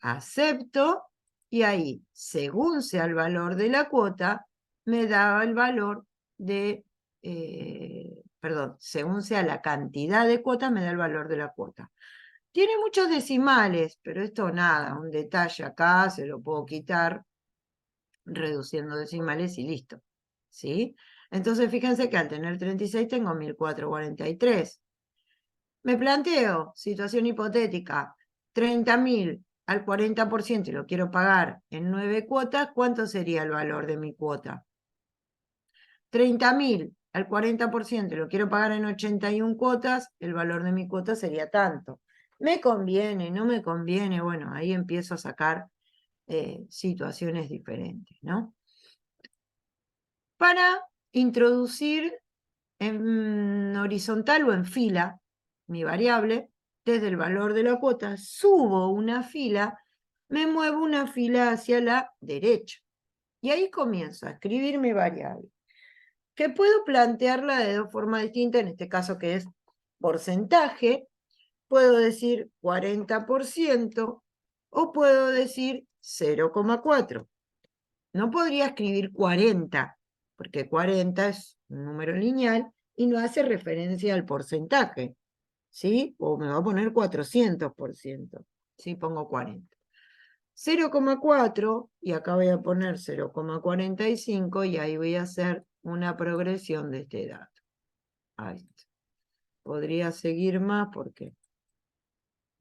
acepto y ahí, según sea el valor de la cuota, me da el valor de, según sea la cantidad de cuotas, me da el valor de la cuota. Tiene muchos decimales, pero esto nada, un detalle acá, se lo puedo quitar reduciendo decimales y listo. ¿Sí? Entonces fíjense que al tener 36 tengo 1443. Me planteo, situación hipotética, 30.000 al 40% y lo quiero pagar en 9 cuotas, ¿cuánto sería el valor de mi cuota? 30.000 al 40% y lo quiero pagar en 81 cuotas, el valor de mi cuota sería tanto. ¿Me conviene? ¿No me conviene? Bueno, ahí empiezo a sacar situaciones diferentes, ¿no? Para introducir en horizontal o en fila mi variable, desde el valor de la cuota subo una fila, me muevo una fila hacia la derecha. Y ahí comienzo a escribir mi variable, que puedo plantearla de dos formas distintas, en este caso que es porcentaje, puedo decir 40% o puedo decir 0,4. No podría escribir 40, porque 40 es un número lineal y no hace referencia al porcentaje, ¿sí? O me va a poner 400%, ¿sí? Pongo 40. 0,4 y acá voy a poner 0,45 y ahí voy a hacer una progresión de este dato. Ahí está. Podría seguir más porque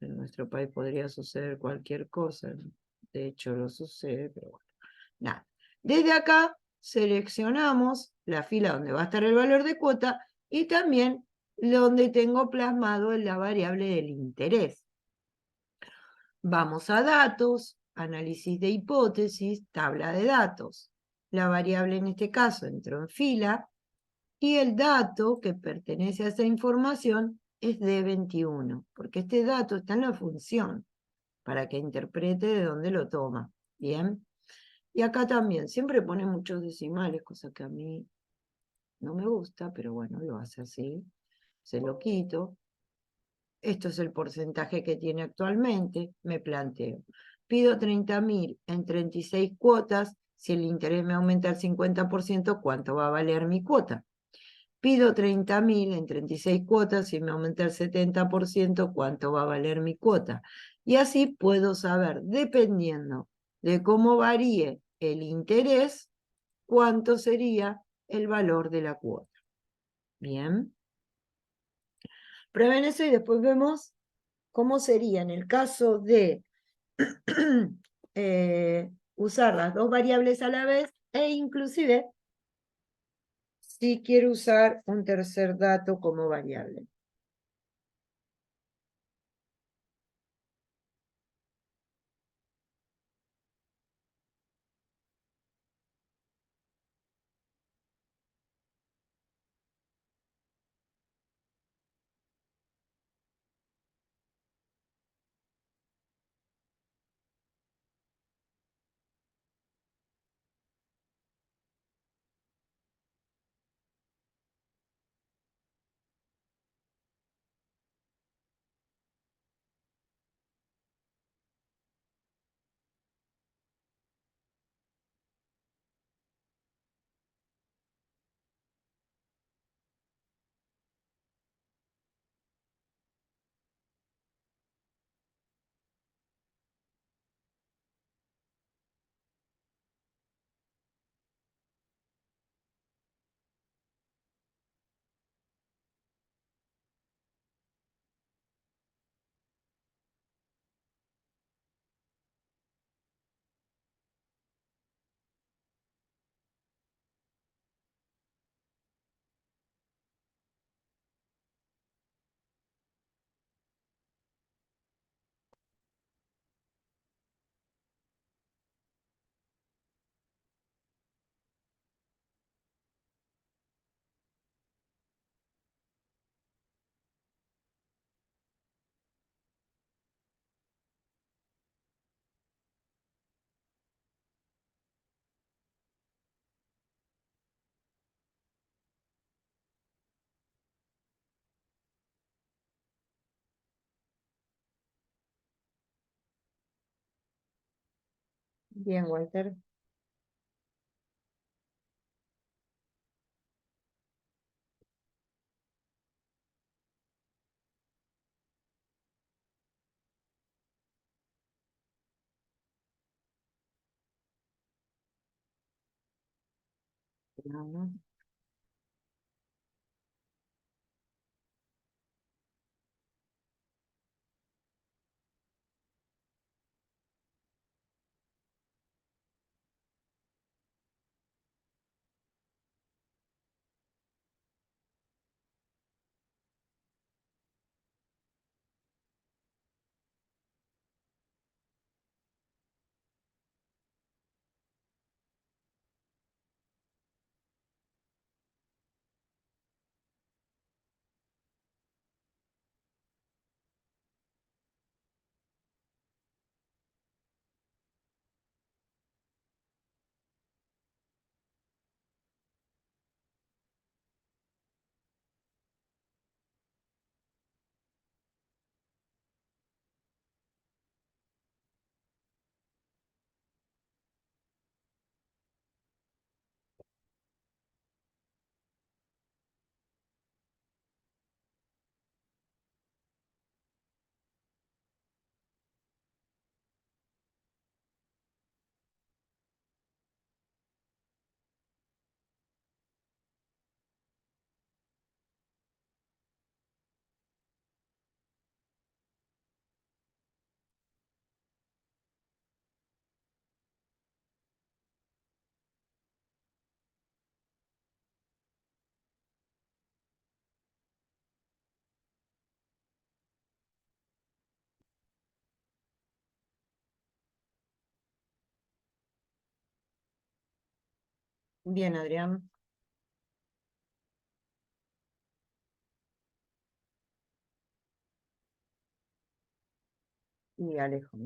en nuestro país podría suceder cualquier cosa. De hecho, lo sucede, pero bueno. Nada. Desde acá seleccionamos la fila donde va a estar el valor de cuota y también donde tengo plasmado la variable del interés. Vamos a datos, análisis de hipótesis, tabla de datos. La variable en este caso entró en fila y el dato que pertenece a esa información es D21, porque este dato está en la función para que interprete de dónde lo toma. Bien. Y acá también, siempre pone muchos decimales, cosa que a mí no me gusta, pero bueno, lo hace así. Se lo quito. Esto es el porcentaje que tiene actualmente. Me planteo. Pido 30.000 en 36 cuotas. Si el interés me aumenta al 50%, ¿cuánto va a valer mi cuota? Pido 30.000 en 36 cuotas. Si me aumenta el 70%, ¿cuánto va a valer mi cuota? Y así puedo saber, dependiendo de cómo varíe el interés, cuánto sería el valor de la cuota. Bien. Prueben eso y después vemos cómo sería en el caso de usar las dos variables a la vez e inclusive si quiero usar un tercer dato como variable. Bien, Walter. No. Bien, Adrián. Y Alejo.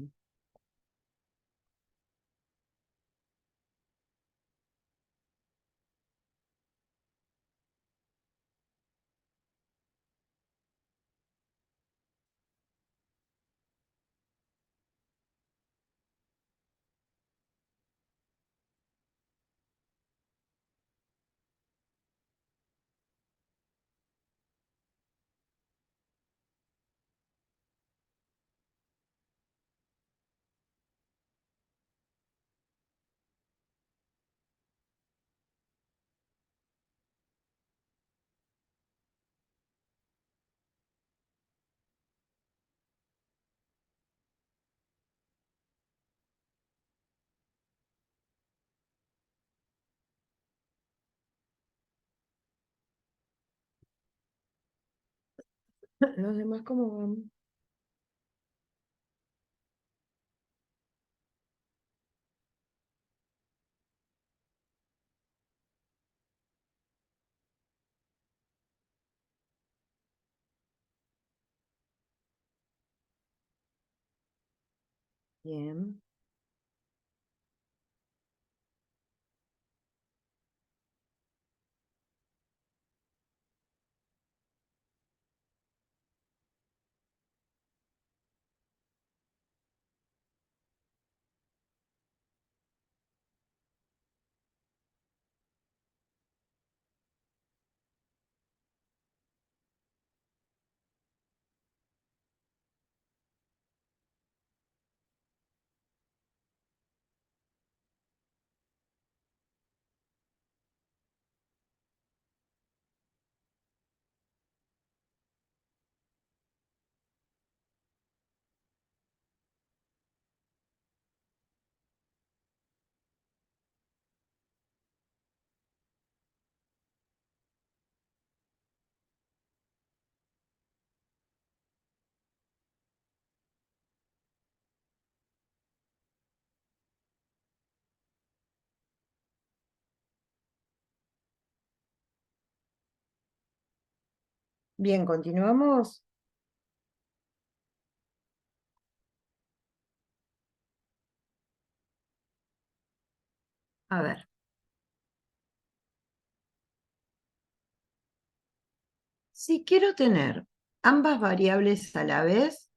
Los demás, ¿cómo van? Bien. Bien, continuamos. A ver. Si quiero tener ambas variables a la vez,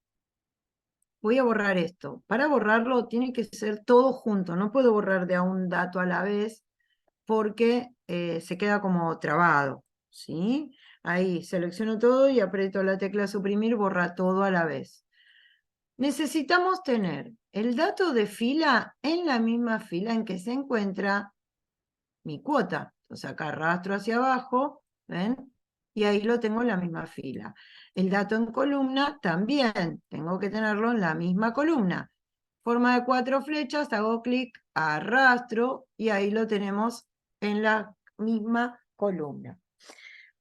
voy a borrar esto. Para borrarlo tiene que ser todo junto, no puedo borrar de a un dato a la vez porque se queda como trabado, ¿sí? Ahí selecciono todo y aprieto la tecla suprimir, borra todo a la vez. Necesitamos tener el dato de fila en la misma fila en que se encuentra mi cuota. Entonces acá arrastro hacia abajo, ¿ven? Y ahí lo tengo en la misma fila. El dato en columna también tengo que tenerlo en la misma columna. Forma de 4 flechas, hago clic, arrastro y ahí lo tenemos en la misma columna.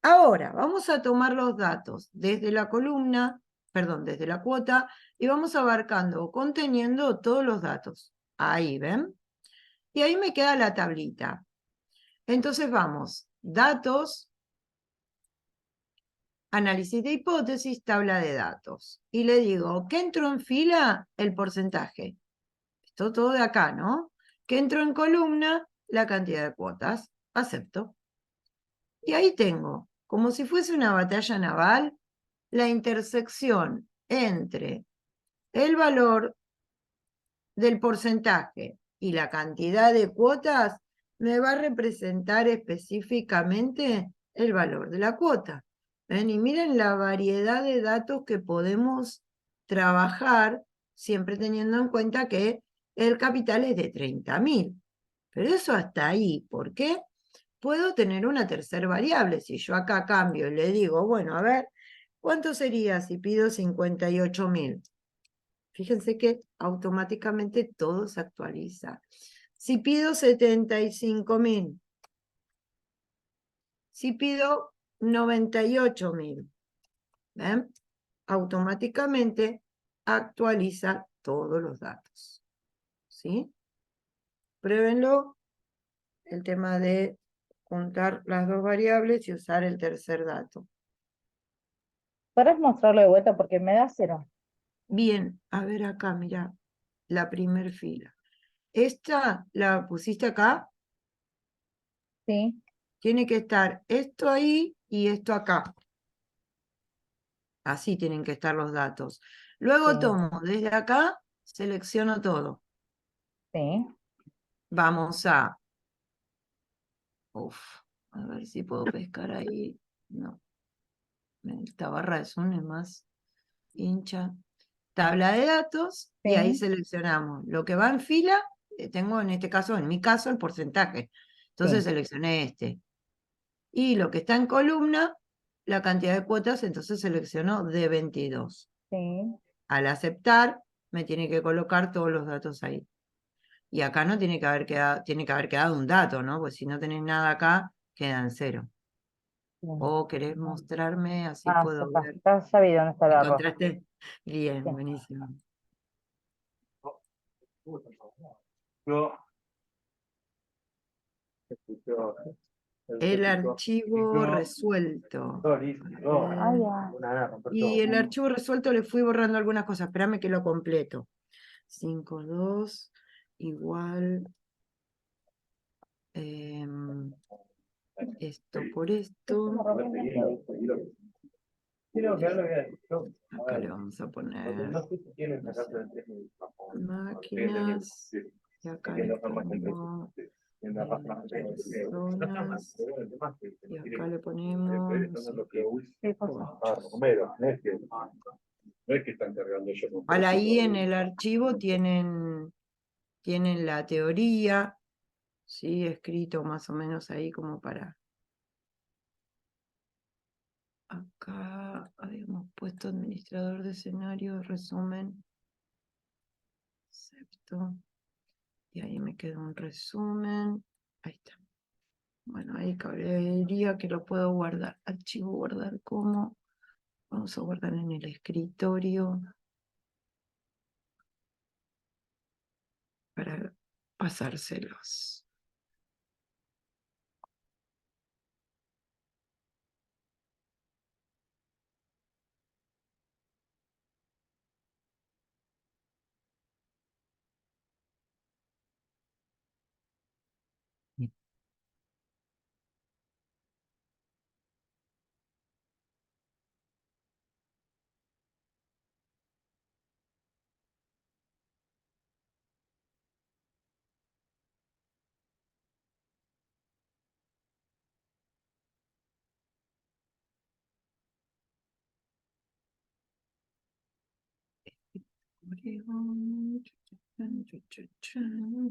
Ahora vamos a tomar los datos desde la columna, perdón, desde la cuota y vamos abarcando o conteniendo todos los datos. Ahí, ¿ven? Y ahí me queda la tablita. Entonces vamos, datos, análisis de hipótesis, tabla de datos. Y le digo, ¿qué entró en fila? El porcentaje. Esto todo de acá, ¿no? ¿Qué entró en columna? La cantidad de cuotas. Acepto. Y ahí tengo, como si fuese una batalla naval, la intersección entre el valor del porcentaje y la cantidad de cuotas me va a representar específicamente el valor de la cuota. ¿Ven? Y miren la variedad de datos que podemos trabajar, siempre teniendo en cuenta que el capital es de 30.000. Pero eso hasta ahí. ¿Por qué? Puedo tener una tercera variable. Si yo acá cambio y le digo, bueno, a ver, ¿cuánto sería si pido 58.000? Fíjense que automáticamente todo se actualiza. Si pido 75.000, si pido 98.000, ¿ven? Automáticamente actualiza todos los datos. ¿Sí? Pruébenlo, el tema de juntar las dos variables y usar el tercer dato. ¿Podés mostrarlo de vuelta? Porque me da 0. Bien, a ver acá, mira, la primer fila. Esta la pusiste acá, Sí, tiene que estar esto ahí y esto acá. Así tienen que estar los datos. Luego sí, tomo desde acá, selecciono todo. sí. Vamos a... Uf, a ver si puedo pescar ahí. No, esta barra de zoom es más hincha. Tabla de datos y ahí Sí, seleccionamos. Lo que va en fila, tengo en este caso, en mi caso, el porcentaje. Entonces sí, seleccioné este. Y lo que está en columna, la cantidad de cuotas, entonces selecciono de 22. sí. Al aceptar, me tiene que colocar todos los datos ahí. Y acá no tiene que haber quedado, tiene que haber quedado un dato, ¿no? Pues si no tenés nada acá, queda en 0. Bien. O querés mostrarme, así Ah, ya puedo está. ver. Ya vi dónde está el error. ¿Encontraste? Bien, Sí. buenísimo. Yo, El archivo resuelto. A ver. Ah, ya. Y el archivo resuelto le fui borrando algunas cosas. Espérame que lo completo. 5.2 igual esto por esto. Acá le vamos a poner no sé, máquinas. Y acá le pongo personas. Y acá le ponemos, no sé, ¿Qué cosa? Ahora ahí en el archivo tienen la teoría, ¿sí? Escrito más o menos ahí como para... Acá habíamos puesto administrador de escenario, resumen, acepto. Y ahí me queda un resumen. Ahí está. Bueno, ahí cabría que lo puedo guardar. Archivo guardar como. Vamos a guardar en el escritorio para pasárselos.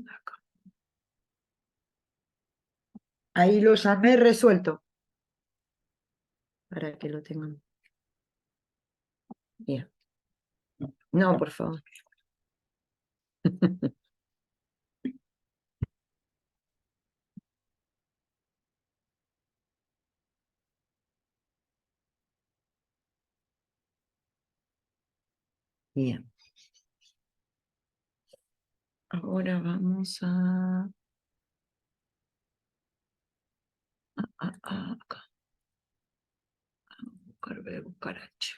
Acá. Ahí lo llamé resuelto. Para que lo tengan. Bien. No, por favor. Bien. Ahora vamos acá. Buscar B, buscar H.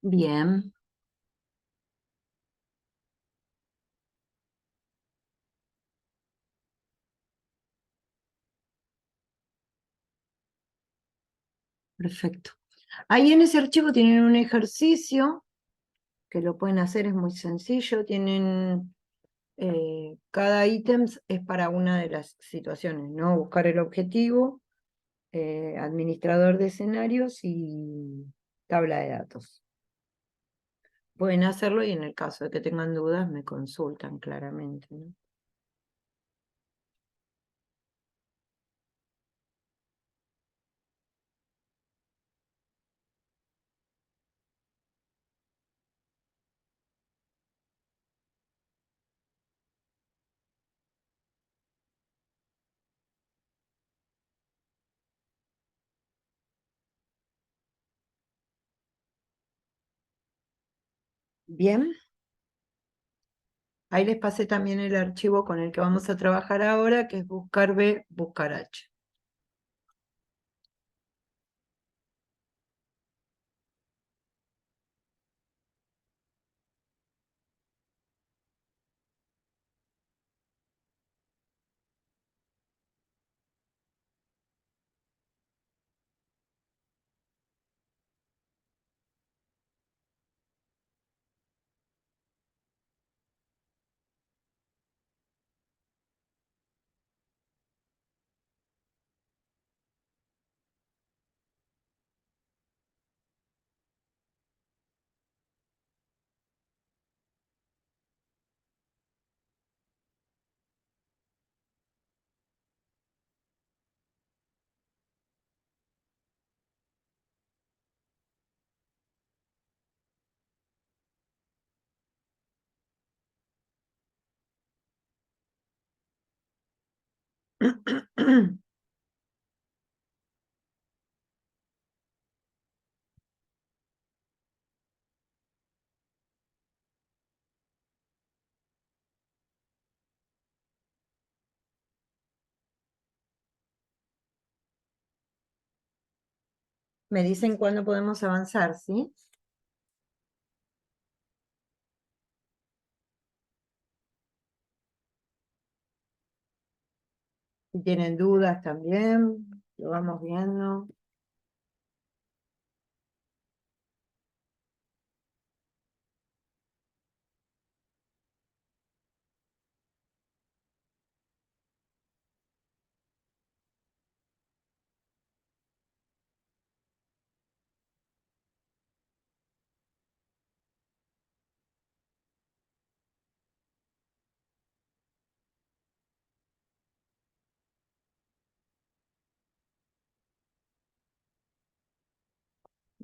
Bien. Perfecto. Ahí en ese archivo tienen un ejercicio que lo pueden hacer, es muy sencillo. Tienen, cada ítem es para una de las situaciones, ¿no? Buscar el objetivo, administrador de escenarios y tabla de datos. Pueden hacerlo y en el caso de que tengan dudas me consultan claramente, ¿no? Bien. Ahí les pasé también el archivo con el que vamos a trabajar ahora, que es buscar B, buscar H. Me dicen cuándo podemos avanzar, ¿sí? Si tienen dudas también, lo vamos viendo.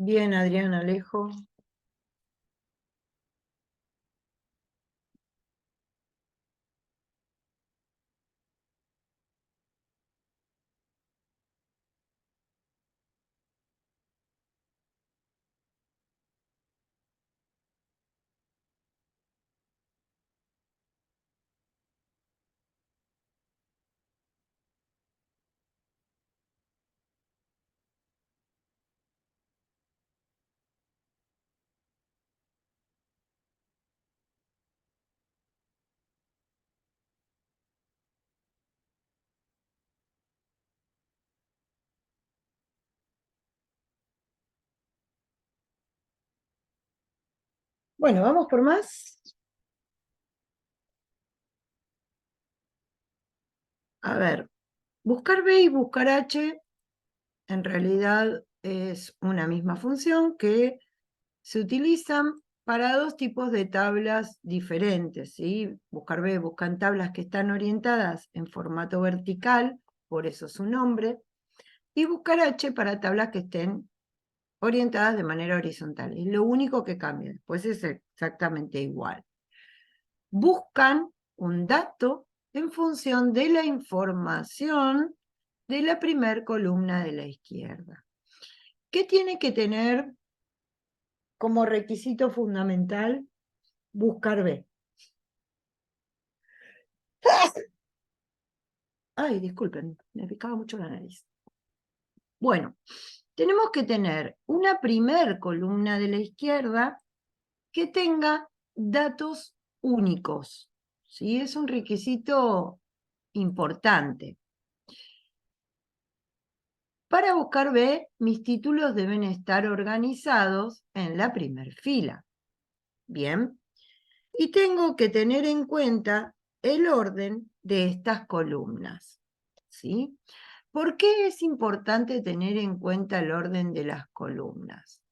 Bien, Adrián Alejo. Bueno, vamos por más. A ver, buscar B y buscar H en realidad es una misma función que se utilizan para dos tipos de tablas diferentes, ¿sí? Buscar B buscan tablas que están orientadas en formato vertical, por eso su nombre, y buscar H para tablas que estén orientadas de manera horizontal. Es lo único que cambia, después es exactamente igual. Buscan un dato en función de la información de la primer columna de la izquierda. ¿Qué tiene que tener como requisito fundamental buscar B? Ay, disculpen, me picaba mucho la nariz. Bueno, tenemos que tener una primer columna de la izquierda que tenga datos únicos. ¿Sí? Es un requisito importante. Para buscar B, mis títulos deben estar organizados en la primer fila. Bien. Y tengo que tener en cuenta el orden de estas columnas. ¿Sí? ¿Por qué es importante tener en cuenta el orden de las columnas?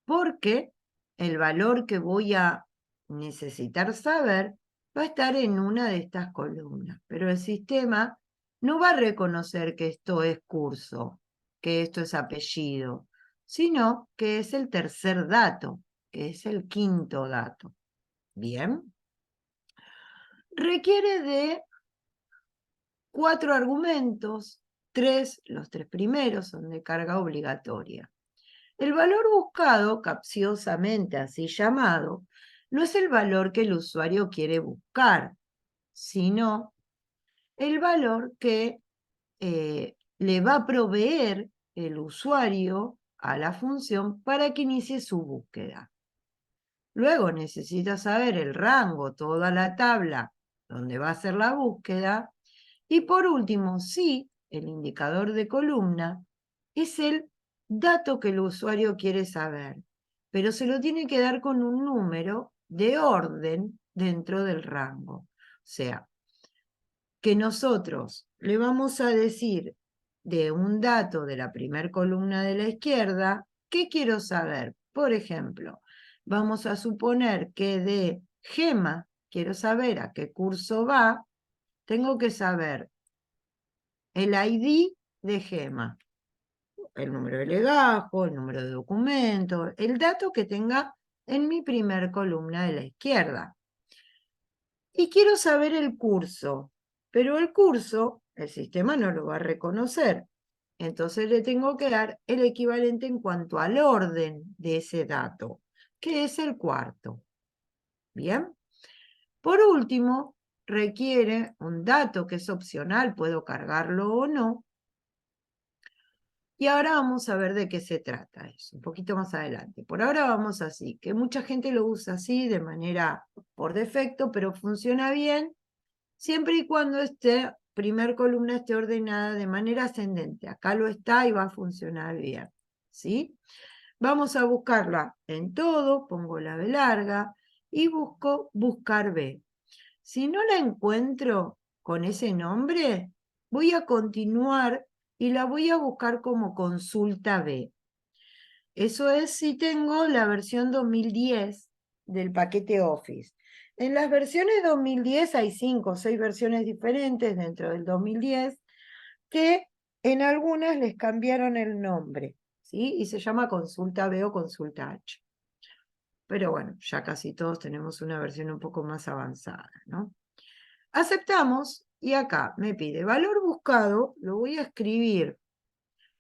Porque el valor que voy a necesitar saber va a estar en una de estas columnas, pero el sistema no va a reconocer que esto es curso, que esto es apellido, sino que es el tercer dato, que es el quinto dato. Bien. Requiere de 4 argumentos, los tres primeros son de carga obligatoria. El valor buscado, capciosamente así llamado, no es el valor que el usuario quiere buscar, sino el valor que le va a proveer el usuario a la función para que inicie su búsqueda. Luego necesita saber el rango, toda la tabla donde va a hacer la búsqueda. Y por último, sí, el indicador de columna es el dato que el usuario quiere saber, pero se lo tiene que dar con un número de orden dentro del rango. O sea, que nosotros le vamos a decir de un dato de la primer columna de la izquierda, ¿qué quiero saber? Por ejemplo, vamos a suponer que de Gema quiero saber a qué curso va, tengo que saber el ID de Gema, el número de legajo, el número de documento, el dato que tenga en mi primer columna de la izquierda. Y quiero saber el curso, pero el curso el sistema no lo va a reconocer. Entonces le tengo que dar el equivalente en cuanto al orden de ese dato, que es el cuarto. Bien. Por último, requiere un dato que es opcional, puedo cargarlo o no, Y ahora vamos a ver de qué se trata eso, un poquito más adelante. Por ahora vamos así, que mucha gente lo usa así de manera por defecto, pero funciona bien siempre y cuando esta primer columna esté ordenada de manera ascendente. Acá lo está y va a funcionar bien, ¿sí? Vamos a buscarla en todo, pongo la B larga y busco buscar B. Si no la encuentro con ese nombre, voy a continuar y la voy a buscar como consulta B. Eso es si tengo la versión 2010 del paquete Office. En las versiones 2010 hay 5 o 6 versiones diferentes dentro del 2010 que en algunas les cambiaron el nombre, ¿sí? Y se llama consulta B o consulta H. Pero bueno, ya casi todos tenemos una versión un poco más avanzada, ¿no? Aceptamos y acá me pide valor buscado, lo voy a escribir.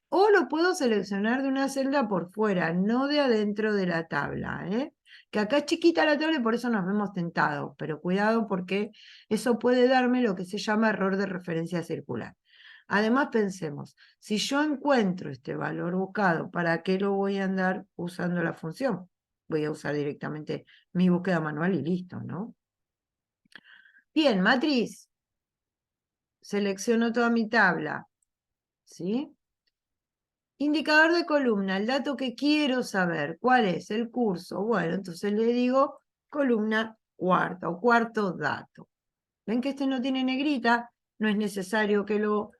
O lo puedo seleccionar de una celda por fuera, no de adentro de la tabla, ¿eh? Que acá es chiquita la tabla y por eso nos vemos tentados, pero cuidado porque eso puede darme lo que se llama error de referencia circular. Además pensemos, si yo encuentro este valor buscado, ¿para qué lo voy a andar usando la función? Voy a usar directamente mi búsqueda manual y listo, ¿no? Bien, matriz. Selecciono toda mi tabla, ¿sí? Indicador de columna, el dato que quiero saber, ¿cuál es? El curso. Bueno, entonces le digo columna cuarta o cuarto dato. ¿Ven que este no tiene negrita? No es necesario que lo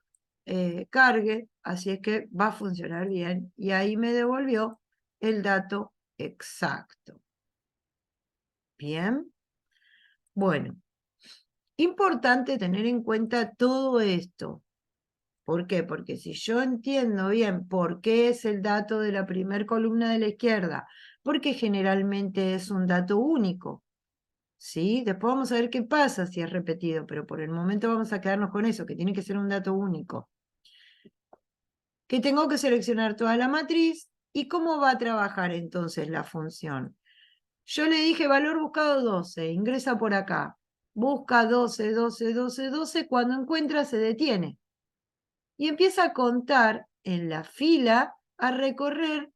cargue, así es que va a funcionar bien. Y ahí me devolvió el dato exacto. Bien. Bueno, importante tener en cuenta todo esto. ¿Por qué? Porque si yo entiendo bien por qué es el dato de la primer columna de la izquierda, porque generalmente es un dato único, ¿sí? Después vamos a ver qué pasa si es repetido, pero por el momento vamos a quedarnos con eso, que tiene que ser un dato único. Que tengo que seleccionar toda la matriz y cómo va a trabajar entonces la función. Yo le dije valor buscado 12, ingresa por acá, busca 12, 12, 12, 12, cuando encuentra se detiene. Y empieza a contar en la fila, a recorrer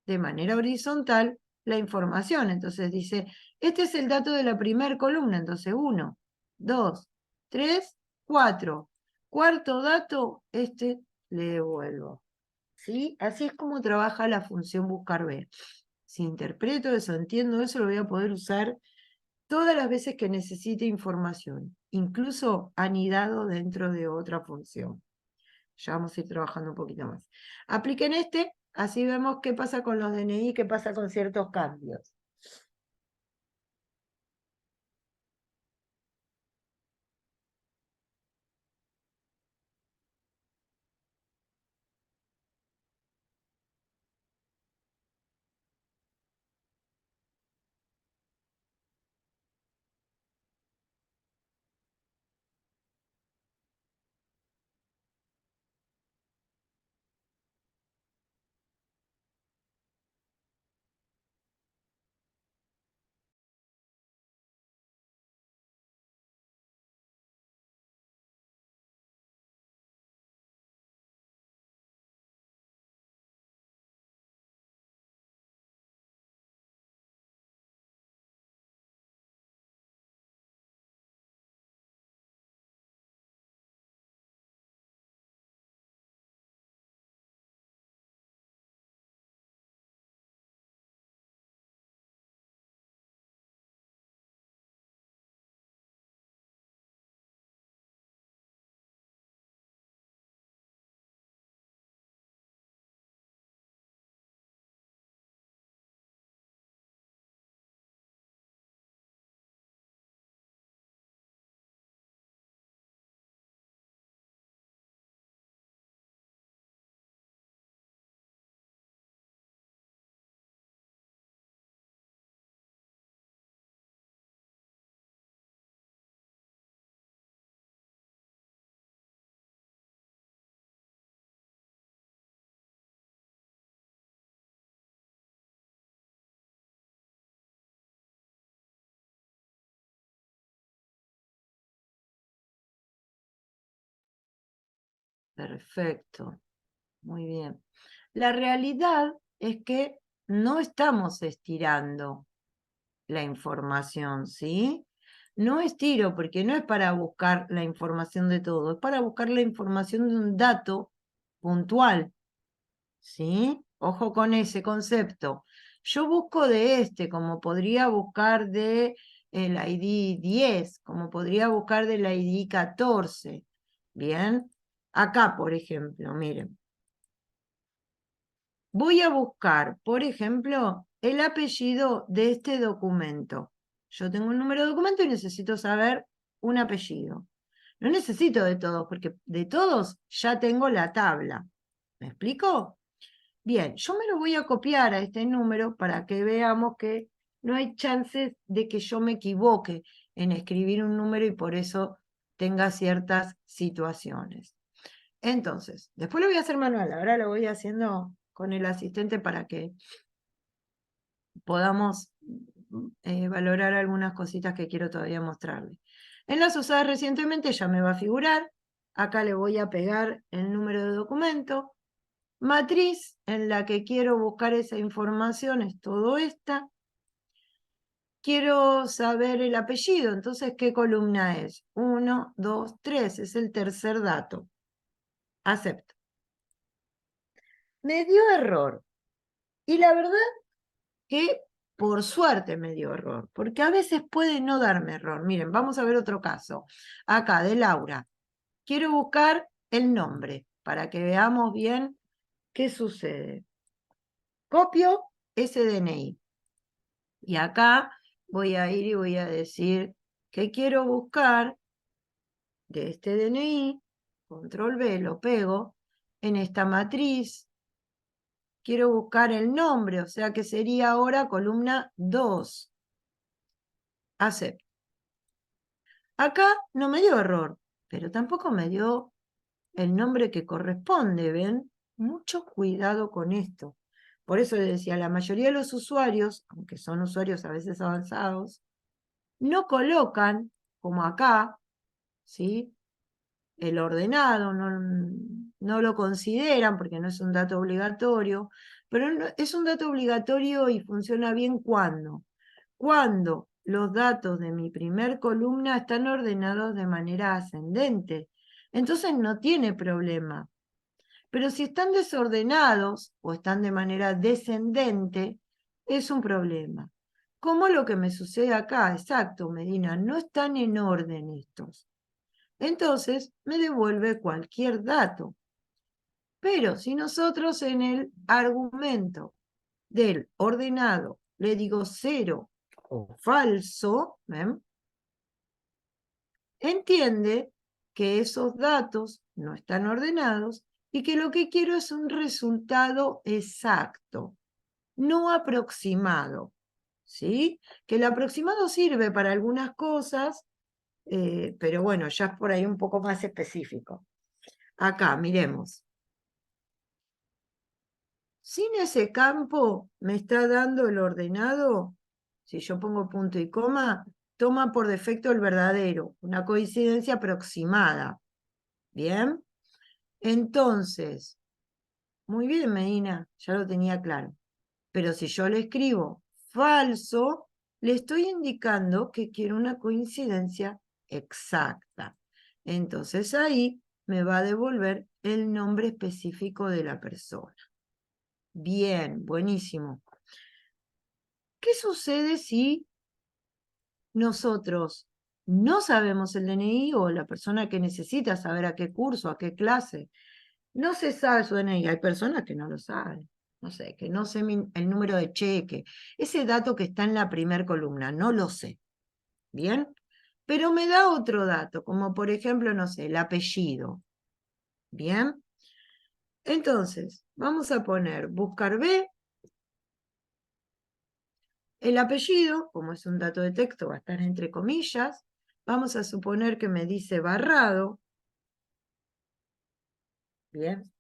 de manera horizontal la información. Entonces dice, este es el dato de la primera columna, entonces 1, 2, 3, 4. Cuarto dato, este le devuelvo. ¿Sí? Así es como trabaja la función buscar B. Si interpreto eso, entiendo eso, lo voy a poder usar todas las veces que necesite información, incluso anidado dentro de otra función. Ya vamos a ir trabajando un poquito más. Apliquen este, así vemos qué pasa con los DNI, qué pasa con ciertos cambios. Perfecto. Muy bien. La realidad es que no estamos estirando la información, ¿sí? No estiro porque no es para buscar la información de todo, es para buscar la información de un dato puntual, ¿sí? Ojo con ese concepto. Yo busco de este, como podría buscar de el ID 10, como podría buscar del ID 14. Bien, acá, por ejemplo, miren. Voy a buscar, por ejemplo, el apellido de este documento. Yo tengo un número de documento y necesito saber un apellido. No necesito de todos, porque de todos ya tengo la tabla. ¿Me explico? Bien, yo me lo voy a copiar a este número para que veamos que no hay chances de que yo me equivoque en escribir un número y por eso tenga ciertas situaciones. Entonces, después lo voy a hacer manual, ahora lo voy haciendo con el asistente para que podamos valorar algunas cositas que quiero todavía mostrarle. En las usadas recientemente ya me va a figurar, acá le voy a pegar el número de documento, matriz en la que quiero buscar esa información es todo esta, quiero saber el apellido, entonces ¿qué columna es? 1, 2, 3, es el tercer dato. Acepto. Me dio error. Y la verdad que por suerte me dio error, porque a veces puede no darme error. Miren, vamos a ver otro caso. Acá, de Laura. Quiero buscar el nombre para que veamos bien qué sucede. Copio ese DNI. Y acá voy a ir y voy a decir que quiero buscar de este DNI, control V, lo pego, en esta matriz. Quiero buscar el nombre, o sea que sería ahora columna 2. Acepto. Acá no me dio error, pero tampoco me dio el nombre que corresponde, ¿ven? Mucho cuidado con esto. Por eso les decía, la mayoría de los usuarios, aunque son usuarios a veces avanzados, no colocan, como acá, ¿sí? El ordenado, no lo consideran porque no es un dato obligatorio, pero es un dato obligatorio y funciona bien cuando los datos de mi primer columna están ordenados de manera ascendente. Entonces no tiene problema. Pero si están desordenados o están de manera descendente, es un problema. Como lo que me sucede acá, exacto, Medina, no están en orden estos. Entonces me devuelve cualquier dato. Pero si nosotros en el argumento del ordenado le digo 0 o falso, ¿ven? Entiende que esos datos no están ordenados y que lo que quiero es un resultado exacto, no aproximado. ¿Sí? Que el aproximado sirve para algunas cosas, pero bueno, ya es por ahí un poco más específico. Acá, miremos. Sin ese campo me está dando el ordenado, si yo pongo punto y coma, toma por defecto el verdadero, una coincidencia aproximada. ¿Bien? Entonces, muy bien, Medina, ya lo tenía claro. Pero si yo le escribo falso, le estoy indicando que quiero una coincidencia exacta. Entonces ahí me va a devolver el nombre específico de la persona. Bien, buenísimo. ¿Qué sucede si nosotros no sabemos el DNI o la persona que necesita saber a qué curso, a qué clase? No se sabe su DNI, hay personas que no lo saben. No sé, que no sé el número de cheque. Ese dato que está en la primer columna, no lo sé. ¿Bien? Pero me da otro dato, como por ejemplo, no sé, el apellido. ¿Bien? Entonces, vamos a poner buscar B. El apellido, como es un dato de texto, va a estar entre comillas. Vamos a suponer que me dice Barrado. Bien.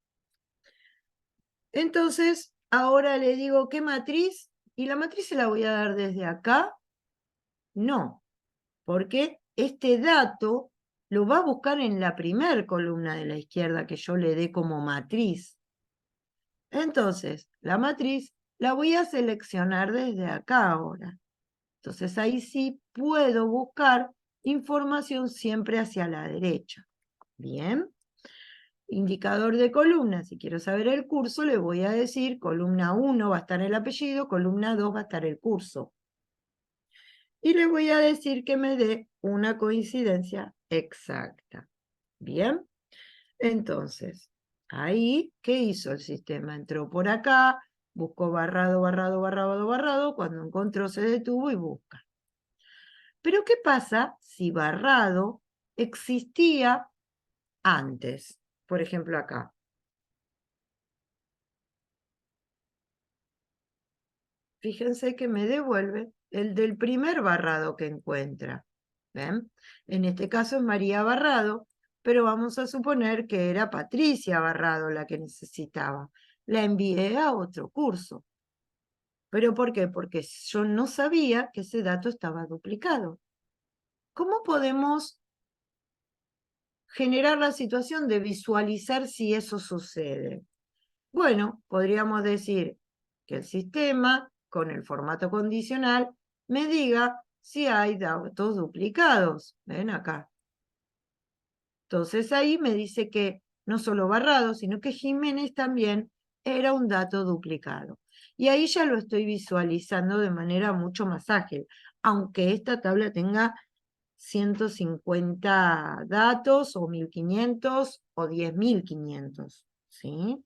Entonces, ahora le digo qué matriz, y la matriz se la voy a dar desde acá. No, porque este dato lo va a buscar en la primer columna de la izquierda que yo le dé como matriz. Entonces, la matriz la voy a seleccionar desde acá ahora. Entonces ahí sí puedo buscar información siempre hacia la derecha. Bien. Indicador de columna, si quiero saber el curso, le voy a decir columna 1 va a estar el apellido, columna 2 va a estar el curso. Y le voy a decir que me dé una coincidencia exacta. Bien, entonces, ahí, ¿qué hizo el sistema? Entró por acá, buscó barrado, barrado, barrado, barrado, cuando encontró se detuvo y busca. Pero ¿qué pasa si barrado existía antes? Por ejemplo, acá. Fíjense que me devuelve el del primer barrado que encuentra. ¿Ven? En este caso es María Barrado, pero vamos a suponer que era Patricia Barrado la que necesitaba. La envié a otro curso. ¿Pero por qué? Porque yo no sabía que ese dato estaba duplicado. ¿Cómo podemos generar la situación de visualizar si eso sucede? Bueno, podríamos decir que el sistema, con el formato condicional, me diga si hay datos duplicados. ¿Ven acá? Entonces ahí me dice que no solo Barrado, sino que Jiménez también era un dato duplicado. Y ahí ya lo estoy visualizando de manera mucho más ágil, aunque esta tabla tenga 150 datos o 1500 o 10.500, ¿sí?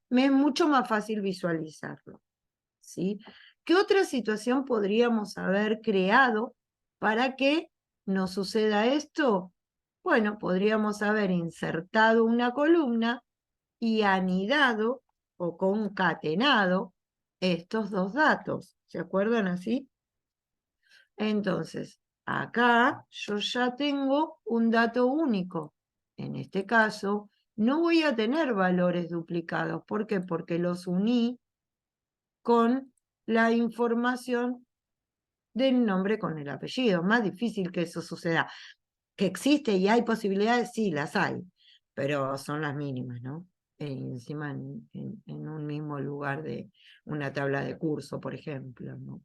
Me es mucho más fácil visualizarlo, ¿sí? ¿Qué otra situación podríamos haber creado para que nos suceda esto? Bueno, podríamos haber insertado una columna y anidado o concatenado estos dos datos. ¿Se acuerdan así? Entonces, acá yo ya tengo un dato único. En este caso, no voy a tener valores duplicados. ¿Por qué? Porque los uní con la información del nombre con el apellido. Más difícil que eso suceda. Que existe y hay posibilidades, sí, las hay, pero son las mínimas, ¿no? Encima en un mismo lugar de una tabla de curso, por ejemplo, ¿no?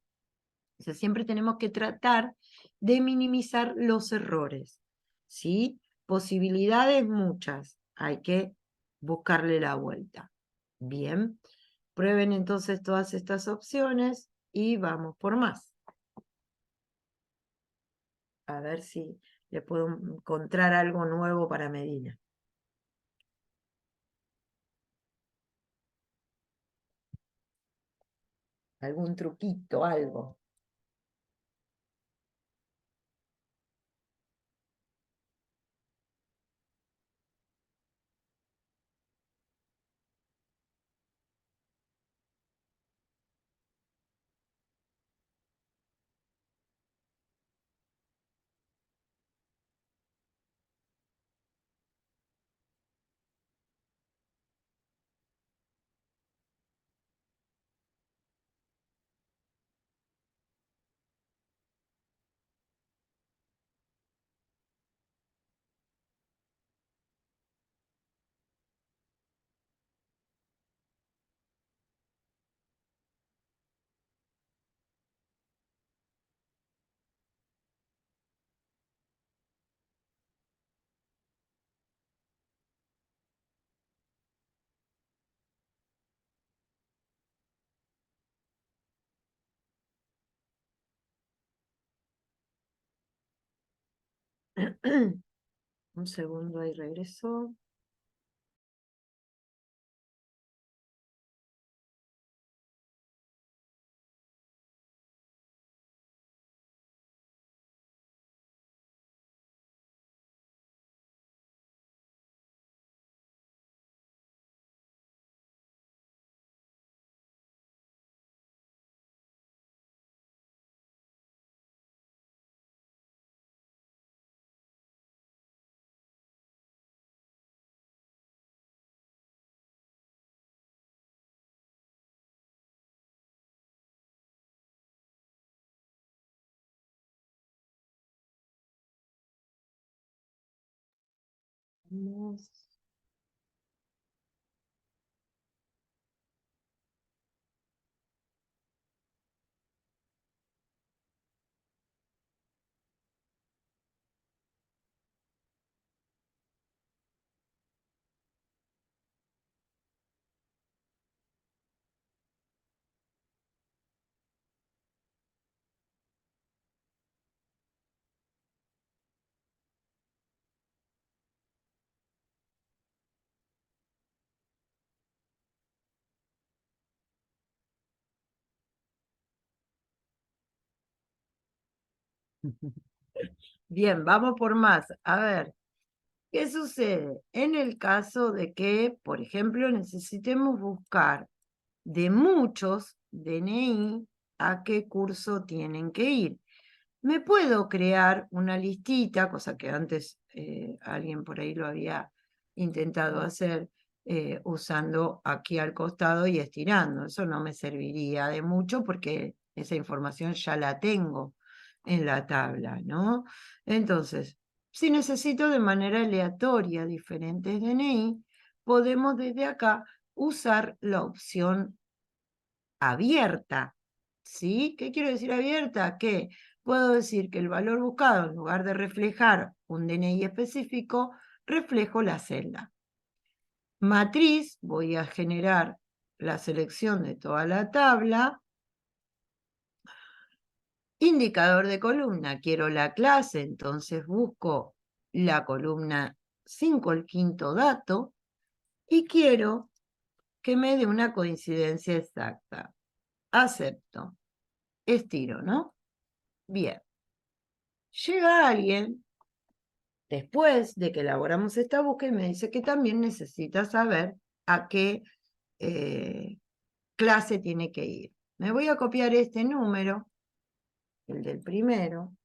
O sea, siempre tenemos que tratar de minimizar los errores, ¿sí? Posibilidades muchas, hay que buscarle la vuelta. Bien, prueben entonces todas estas opciones y vamos por más. A ver si le puedo encontrar algo nuevo para Medina. Algún truquito, algo. Un segundo, ahí regreso. Vamos. Bien, vamos por más. A ver, ¿qué sucede en el caso de que, por ejemplo, necesitemos buscar de muchos DNI a qué curso tienen que ir? Me puedo crear una listita, cosa que antes alguien por ahí lo había intentado hacer, usando aquí al costado y estirando. Eso no me serviría de mucho porque esa información ya la tengo en la tabla, ¿no? Entonces, si necesito de manera aleatoria diferentes DNI, podemos desde acá usar la opción abierta. ¿Sí? ¿Qué quiero decir abierta? Que puedo decir que el valor buscado, en lugar de reflejar un DNI específico, reflejo la celda. Matriz, voy a generar la selección de toda la tabla. Indicador de columna, quiero la clase, entonces busco la columna 5, el quinto dato, y quiero que me dé una coincidencia exacta. Acepto. Estiro, ¿no? Bien. Llega alguien, después de que elaboramos esta búsqueda, y me dice que también necesita saber a qué clase tiene que ir. Me voy a copiar este número, el del primero,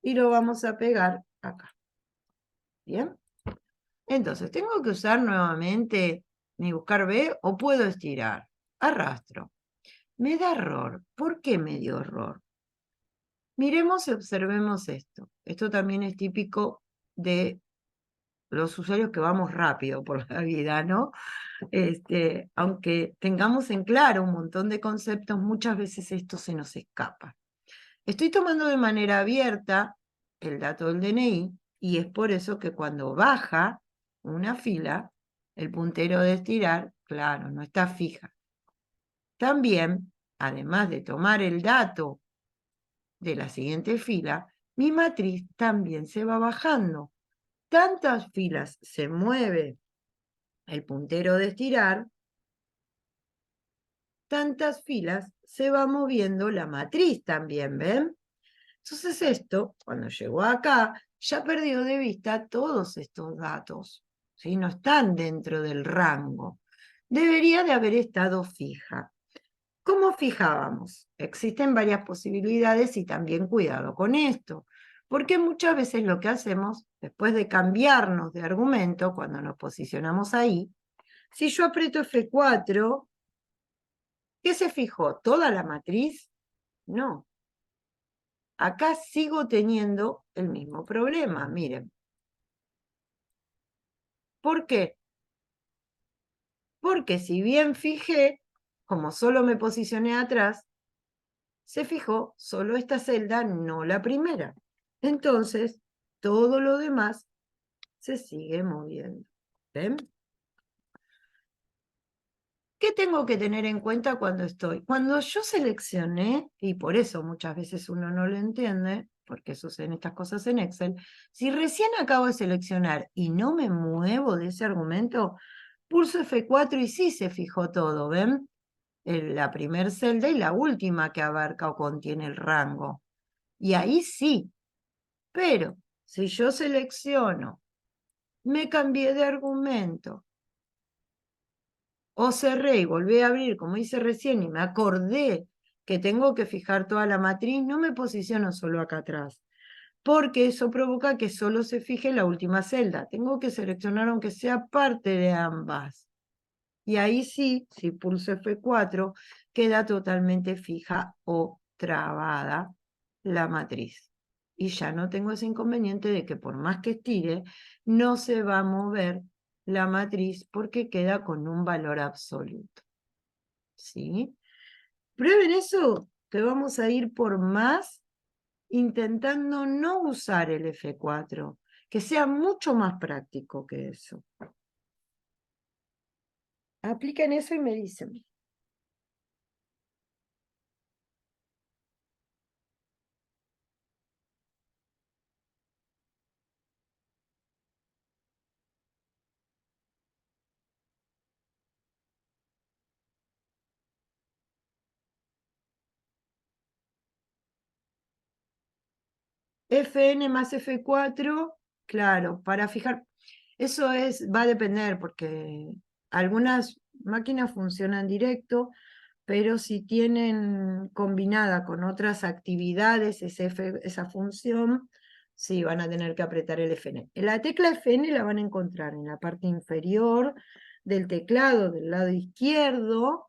y lo vamos a pegar acá. ¿Bien? Entonces, ¿tengo que usar nuevamente mi buscar B o puedo estirar? Arrastro. Me da error. ¿Por qué me dio error? Miremos y observemos esto. Esto también es típico de los usuarios que vamos rápido por la vida, ¿no? Aunque tengamos en claro un montón de conceptos, muchas veces esto se nos escapa. Estoy tomando de manera abierta el dato del DNI y es por eso que cuando baja una fila, el puntero de estirar, claro, no está fija. También, además de tomar el dato de la siguiente fila, mi matriz también se va bajando. Tantas filas se mueve el puntero de estirar, tantas filas se va moviendo la matriz también, ¿ven? Entonces esto, cuando llegó acá, ya perdió de vista todos estos datos, ¿sí? No están dentro del rango. Debería de haber estado fija. ¿Cómo fijábamos? Existen varias posibilidades y también cuidado con esto, porque muchas veces lo que hacemos, después de cambiarnos de argumento, cuando nos posicionamos ahí, si yo aprieto F4, ¿qué se fijó? ¿Toda la matriz? No. Acá sigo teniendo el mismo problema, miren. ¿Por qué? Porque si bien fijé, como solo me posicioné atrás, se fijó solo esta celda, no la primera. Entonces, todo lo demás se sigue moviendo. ¿Ven? ¿Qué tengo que tener en cuenta cuando estoy? Cuando yo seleccioné, y por eso muchas veces uno no lo entiende, porque suceden estas cosas en Excel, si recién acabo de seleccionar y no me muevo de ese argumento, pulso F4 y sí se fijó todo, ¿ven? La primer celda y la última que abarca o contiene el rango. Y ahí sí, pero si yo selecciono, me cambié de argumento, o cerré y volví a abrir, como hice recién, y me acordé que tengo que fijar toda la matriz, no me posiciono solo acá atrás, porque eso provoca que solo se fije la última celda. Tengo que seleccionar aunque sea parte de ambas. Y ahí sí, si pulso F4, queda totalmente fija o trabada la matriz. Y ya no tengo ese inconveniente de que por más que estire, no se va a mover la matriz porque queda con un valor absoluto. ¿Sí? Prueben eso, que vamos a ir por más intentando no usar el F4, que sea mucho más práctico que eso. Apliquen eso y me dicen. Fn más F4, claro, para fijar, eso va a depender porque algunas máquinas funcionan directo, pero si tienen combinada con otras actividades esa función, sí, van a tener que apretar el Fn. La tecla Fn la van a encontrar en la parte inferior del teclado, del lado izquierdo,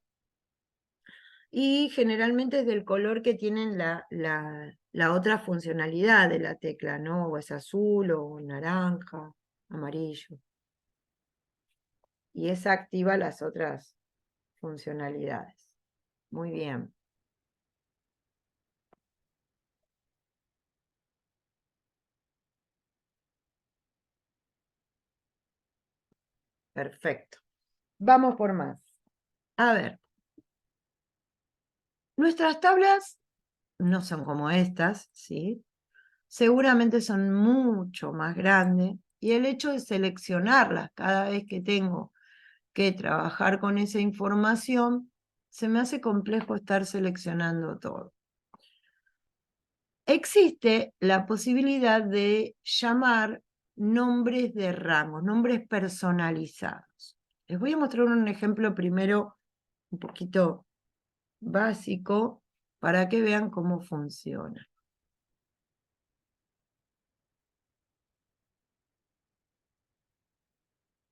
y generalmente es del color que tienen la otra funcionalidad de la tecla, ¿no? O es azul, o naranja, amarillo. Y esa activa las otras funcionalidades. Muy bien. Perfecto. Vamos por más. A ver. Nuestras tablas no son como estas, ¿sí? Seguramente son mucho más grandes. Y el hecho de seleccionarlas cada vez que tengo que trabajar con esa información, se me hace complejo estar seleccionando todo. Existe la posibilidad de llamar nombres de rangos, nombres personalizados. Les voy a mostrar un ejemplo primero un poquito básico para que vean cómo funciona.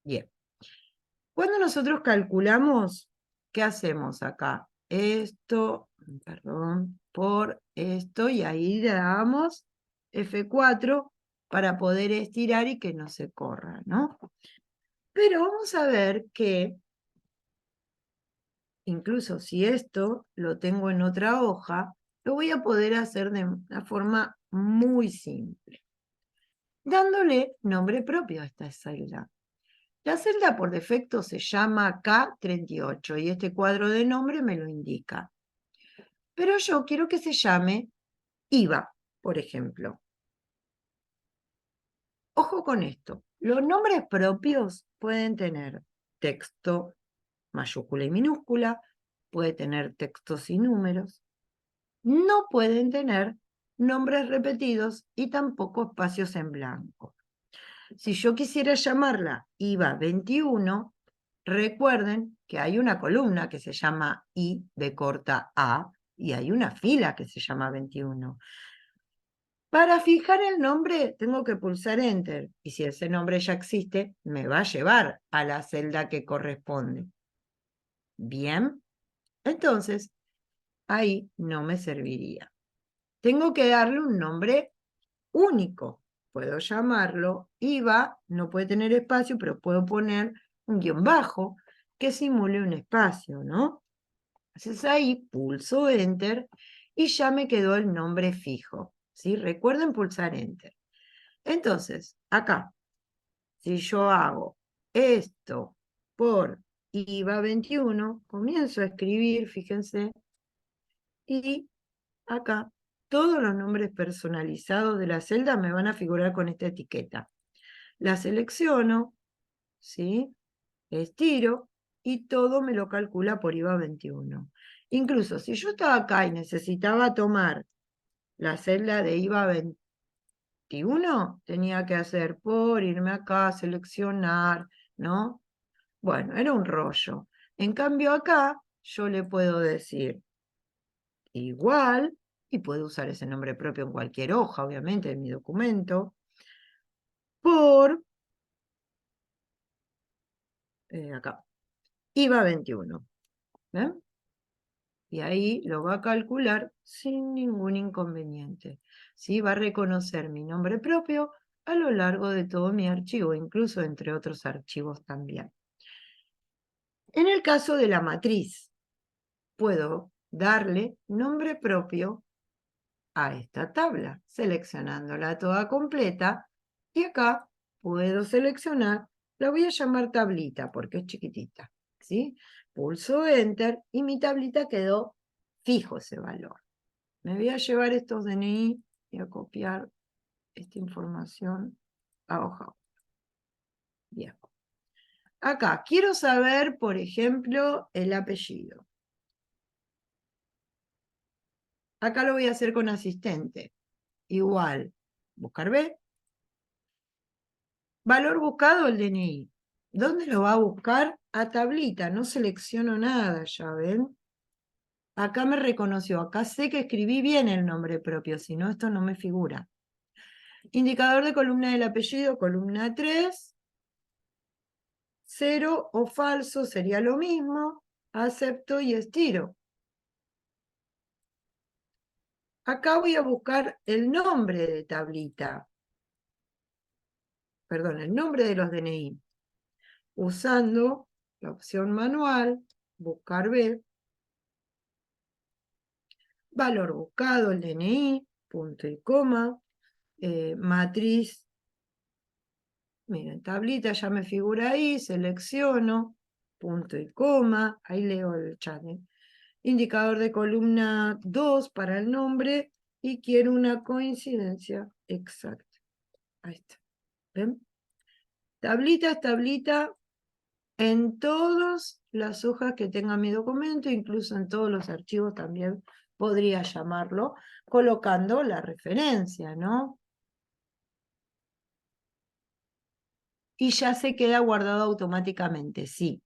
Bien. Cuando nosotros calculamos, ¿qué hacemos acá? Esto, perdón, por esto, y ahí le damos F4 para poder estirar y que no se corra, ¿no? Pero vamos a ver que, incluso si esto lo tengo en otra hoja, lo voy a poder hacer de una forma muy simple, dándole nombre propio a esta celda. La celda por defecto se llama K38 y este cuadro de nombre me lo indica. Pero yo quiero que se llame IVA, por ejemplo. Ojo con esto. Los nombres propios pueden tener texto mayúscula y minúscula, puede tener textos y números. No pueden tener nombres repetidos y tampoco espacios en blanco. Si yo quisiera llamarla IVA 21, recuerden que hay una columna que se llama I de corta A y hay una fila que se llama 21. Para fijar el nombre tengo que pulsar Enter y si ese nombre ya existe me va a llevar a la celda que corresponde. Bien, entonces ahí no me serviría. Tengo que darle un nombre único. Puedo llamarlo IVA, no puede tener espacio, pero puedo poner un guión bajo que simule un espacio, ¿no? Entonces ahí pulso Enter y ya me quedó el nombre fijo, ¿sí? Recuerden pulsar Enter. Entonces, acá, si yo hago esto por IVA 21, comienzo a escribir, fíjense, y acá todos los nombres personalizados de la celda me van a figurar con esta etiqueta. La selecciono, ¿sí? Estiro y todo me lo calcula por IVA 21. Incluso si yo estaba acá y necesitaba tomar la celda de IVA 21, tenía que hacer por irme acá, seleccionar, ¿no? Bueno, era un rollo. En cambio acá yo le puedo decir igual, y puedo usar ese nombre propio en cualquier hoja, obviamente, de mi documento, por acá, IVA 21. ¿Ven? Y ahí lo va a calcular sin ningún inconveniente. ¿Sí? Va a reconocer mi nombre propio a lo largo de todo mi archivo, incluso entre otros archivos también. En el caso de la matriz, puedo darle nombre propio a esta tabla, seleccionándola toda completa, y acá puedo seleccionar, la voy a llamar tablita porque es chiquitita, ¿sí? Pulso Enter y mi tablita quedó fijo ese valor. Me voy a llevar estos DNI y a copiar esta información a hoja. Bien. Acá, quiero saber, por ejemplo, el apellido. Acá lo voy a hacer con asistente. Igual, buscar B. Valor buscado, el DNI. ¿Dónde lo va a buscar? A tablita, no selecciono nada, ya ven. Acá me reconoció, acá sé que escribí bien el nombre propio, si no esto no me figura. Indicador de columna del apellido, columna 3. 0 o falso sería lo mismo. Acepto y estiro. Acá voy a buscar el nombre de tablita. Perdón, el nombre de los DNI. Usando la opción manual, buscar B. Valor buscado, el DNI, punto y coma. Matriz. Miren, tablita ya me figura ahí, selecciono, punto y coma, ahí leo el chat. Indicador de columna 2 para el nombre y quiero una coincidencia exacta. Ahí está. ¿Ven? Tablita es tablita en todas las hojas que tenga mi documento, incluso en todos los archivos también podría llamarlo, colocando la referencia, ¿no? Y ya se queda guardado automáticamente, sí.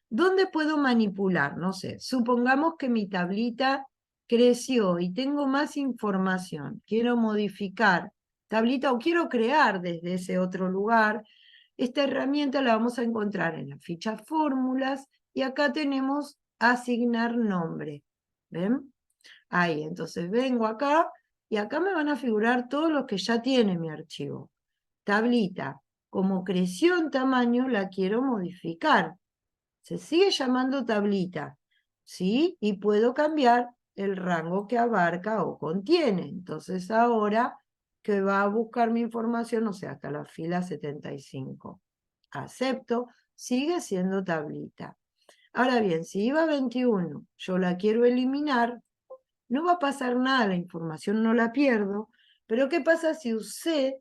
¿Dónde puedo manipular? No sé, supongamos que mi tablita creció y tengo más información. Quiero modificar tablita o quiero crear desde ese otro lugar. Esta herramienta la vamos a encontrar en la ficha fórmulas y acá tenemos asignar nombre. ¿Ven? Ahí, entonces vengo acá y acá me van a figurar todos los que ya tiene mi archivo. Tablita, como creció en tamaño, la quiero modificar. Se sigue llamando tablita, ¿sí? Y puedo cambiar el rango que abarca o contiene. Entonces ahora que va a buscar mi información, o sea, hasta la fila 75. Acepto, sigue siendo tablita. Ahora bien, si iba 21, yo la quiero eliminar, no va a pasar nada, la información no la pierdo, pero ¿qué pasa si usé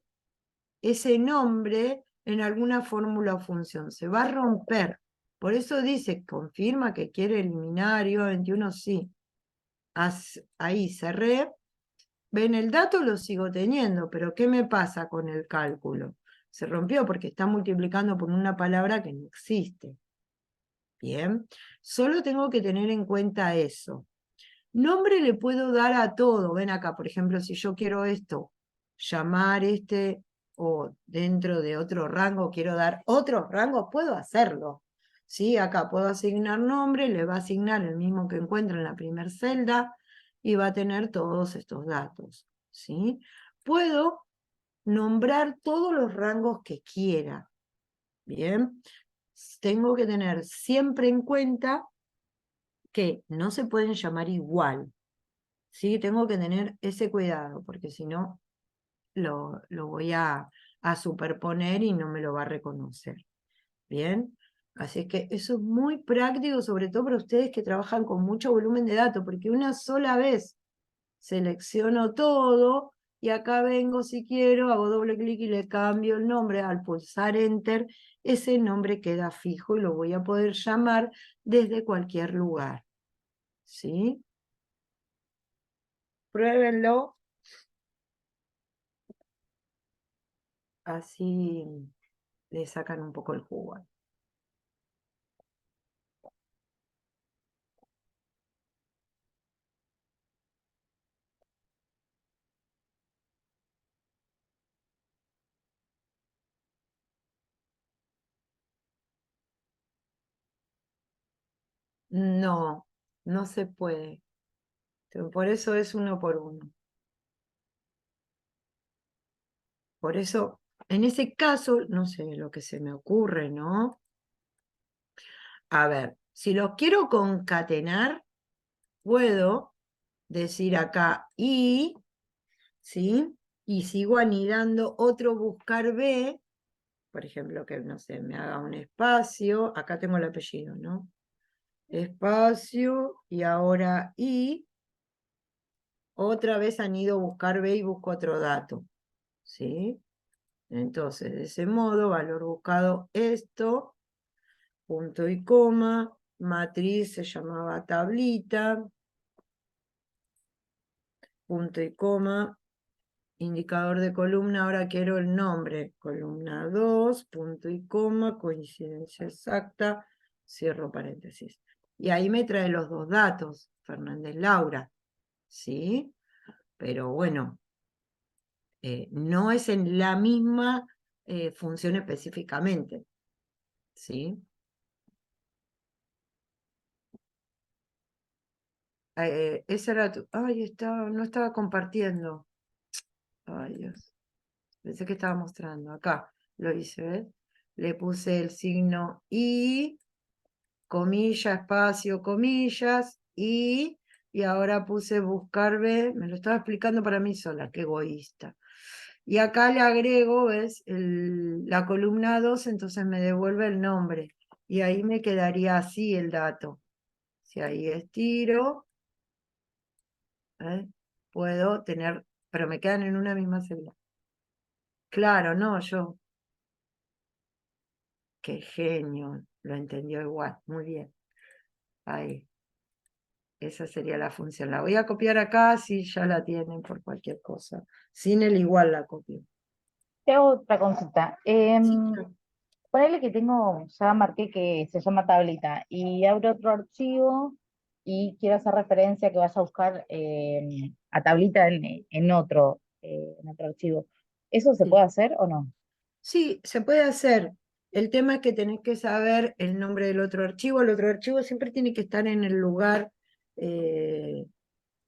ese nombre en alguna fórmula o función? Se va a romper. Por eso dice, confirma que quiere eliminar IVA 21, sí. Ahí cerré. Ven, el dato lo sigo teniendo, pero ¿qué me pasa con el cálculo? Se rompió porque está multiplicando por una palabra que no existe. Bien, solo tengo que tener en cuenta eso. Nombre le puedo dar a todo. Ven acá, por ejemplo, si yo quiero esto, llamar o dentro de otro rango quiero dar otros rangos, puedo hacerlo. ¿Sí? Acá puedo asignar nombre, le va a asignar el mismo que encuentro en la primera celda y va a tener todos estos datos. ¿Sí? Puedo nombrar todos los rangos que quiera. Bien, tengo que tener siempre en cuenta que no se pueden llamar igual. Sí, tengo que tener ese cuidado, porque si no, lo voy a superponer y no me lo va a reconocer. Bien, así que eso es muy práctico, sobre todo para ustedes que trabajan con mucho volumen de datos, porque una sola vez selecciono todo y acá vengo si quiero, hago doble clic y le cambio el nombre. Al pulsar Enter, ese nombre queda fijo y lo voy a poder llamar desde cualquier lugar. ¿Sí? Pruébenlo. Así le sacan un poco el jugo. No, no se puede. Por eso es uno por uno. Por eso, en ese caso, no sé lo que se me ocurre, ¿no? A ver, si los quiero concatenar, puedo decir acá y, ¿sí? Y sigo anidando otro buscar B, por ejemplo, que no sé, me haga un espacio, acá tengo el apellido, ¿no? Espacio, y ahora y, otra vez anido buscar B y busco otro dato, ¿sí? Entonces, de ese modo, valor buscado esto, punto y coma, matriz se llamaba tablita, punto y coma, indicador de columna, ahora quiero el nombre. Columna 2, punto y coma, coincidencia exacta, cierro paréntesis. Y ahí me trae los dos datos, Fernández Laura, ¿sí? Pero bueno, no es en la misma función específicamente, ¿sí? Esa era tu... Ay, no estaba compartiendo. Ay, Dios. Pensé que estaba mostrando. Acá lo hice, ¿ves? Le puse el signo y, comilla, espacio, comillas, y ahora puse buscar B. Me lo estaba explicando para mí sola, qué egoísta. Y acá le agrego, ¿ves? La columna 2, entonces me devuelve el nombre. Y ahí me quedaría así el dato. Si ahí estiro, ¿ves? Puedo tener, pero me quedan en una misma celda. Claro, no, yo. Qué genio, lo entendió igual, muy bien. Ahí, esa sería la función. La voy a copiar acá si ya la tienen por cualquier cosa. Sin el igual la copio. Te hago otra consulta. Sí, claro. Ponele que tengo, ya marqué que se llama tablita y abro otro archivo y quiero hacer referencia que vaya a buscar a tablita en otro archivo. ¿Eso se Sí. puede hacer o no? Sí, se puede hacer. El tema es que tenés que saber el nombre del otro archivo. El otro archivo siempre tiene que estar en el lugar eh,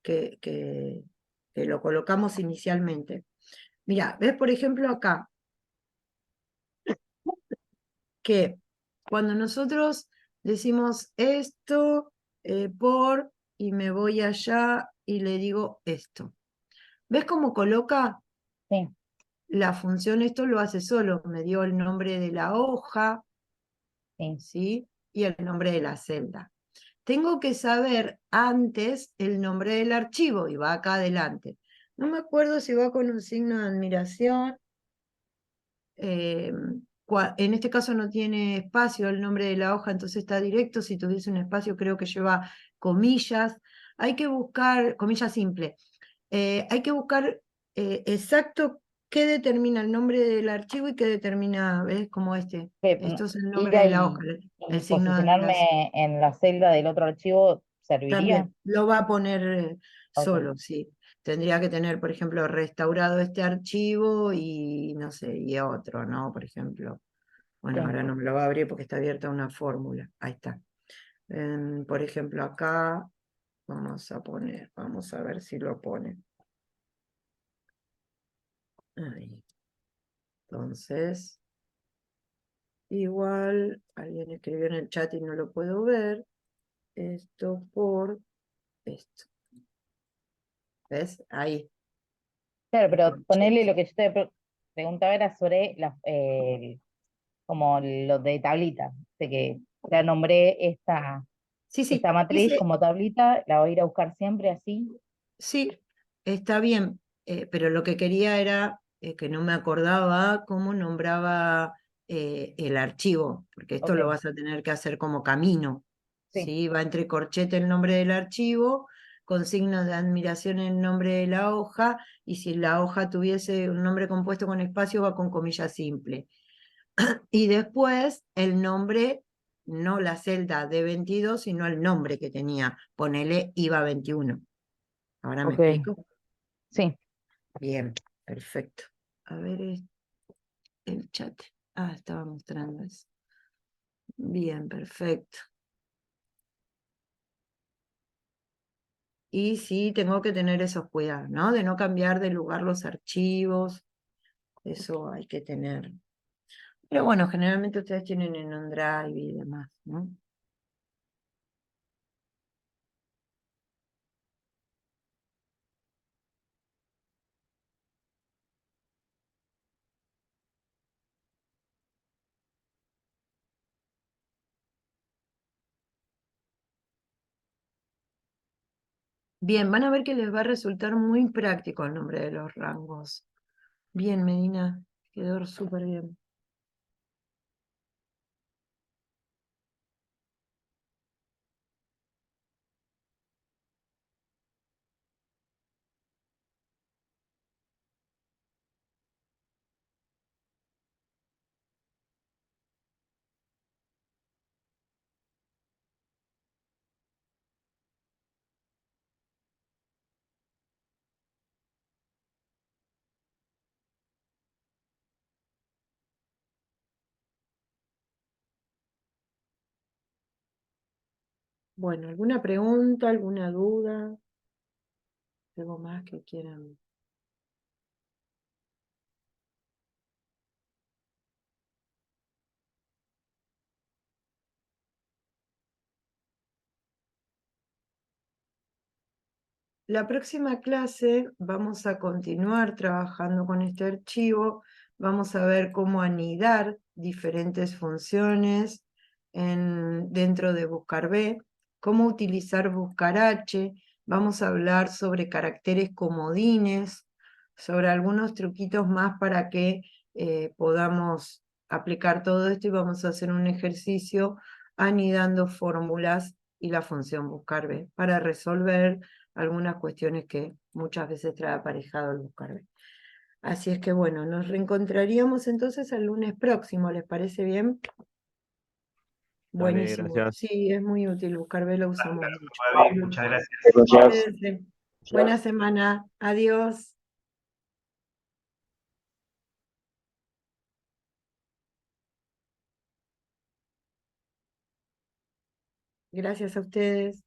que, que que lo colocamos inicialmente. Mira, ves por ejemplo acá, que cuando nosotros decimos esto por y me voy allá y le digo esto. ¿Ves cómo coloca Sí, la función? Esto lo hace solo, me dio el nombre de la hoja, sí. ¿sí? Y el nombre de la celda. Tengo que saber antes el nombre del archivo y va acá adelante. No me acuerdo si va con un signo de admiración. En este caso no tiene espacio el nombre de la hoja, entonces está directo. Si tuviese un espacio, creo que lleva comillas. Hay que buscar, comillas simple, hay que buscar exacto qué determina el nombre del archivo y qué determina, ¿ves? Como este. Esto es el Ir nombre de la ahí hoja, el y signo de admiración. posicionarme en la celda del otro archivo serviría. También lo va a poner Ok, solo, sí. Tendría que tener, por ejemplo, restaurado este archivo y no sé, y otro, ¿no? Por ejemplo. Bueno, sí. ahora no me lo va a abrir porque está abierta una fórmula. Ahí está. Por ejemplo, acá vamos a poner, vamos a ver si lo pone. Ahí. Entonces, igual, alguien escribió en el chat y no lo puedo ver. Esto por esto. ¿Ves? Ahí, Claro, el pero ponerle corchete. lo que yo te preguntaba era sobre como lo de tablita, de que ya nombré Sí, sí, esta matriz como tablita, la voy a ir a buscar siempre así. sí, está bien, pero lo que quería era que no me acordaba cómo nombraba el archivo, porque esto lo Ok, vas a tener que hacer como camino, sí, ¿sí? Va entre corchete el nombre del archivo, con signos de admiración el nombre de la hoja, y si la hoja tuviese un nombre compuesto con espacio, va con comilla simple. Y después el nombre, no la celda de 22, sino el nombre que tenía, ponele IVA 21. ¿Ahora me ok, explico? sí. Bien, perfecto. A ver el chat. Ah, estaba mostrando eso. Bien, perfecto. Y sí, tengo que tener esos cuidados, ¿no? De no cambiar de lugar los archivos. Eso hay que tener. Pero bueno, generalmente ustedes tienen en OneDrive y demás, ¿no? Bien, van a ver que les va a resultar muy práctico el nombre de los rangos. Bien, Medina, quedó súper bien. Bueno, ¿alguna pregunta, alguna duda? ¿Algo más que quieran? La próxima clase vamos a continuar trabajando con este archivo. Vamos a ver cómo anidar diferentes funciones dentro de BuscarB, cómo utilizar BuscarH. Vamos a hablar sobre caracteres comodines, sobre algunos truquitos más para que podamos aplicar todo esto y vamos a hacer un ejercicio anidando fórmulas y la función BuscarB para resolver algunas cuestiones que muchas veces trae aparejado el BuscarB. Así es que bueno, nos reencontraríamos entonces el lunes próximo, ¿les parece bien? Dale, Buenísimo. gracias. Sí, es muy útil, BuscarB lo usamos mucho. Gaby, muchas gracias. Cuídense. Buena semana. Adiós. Gracias a ustedes.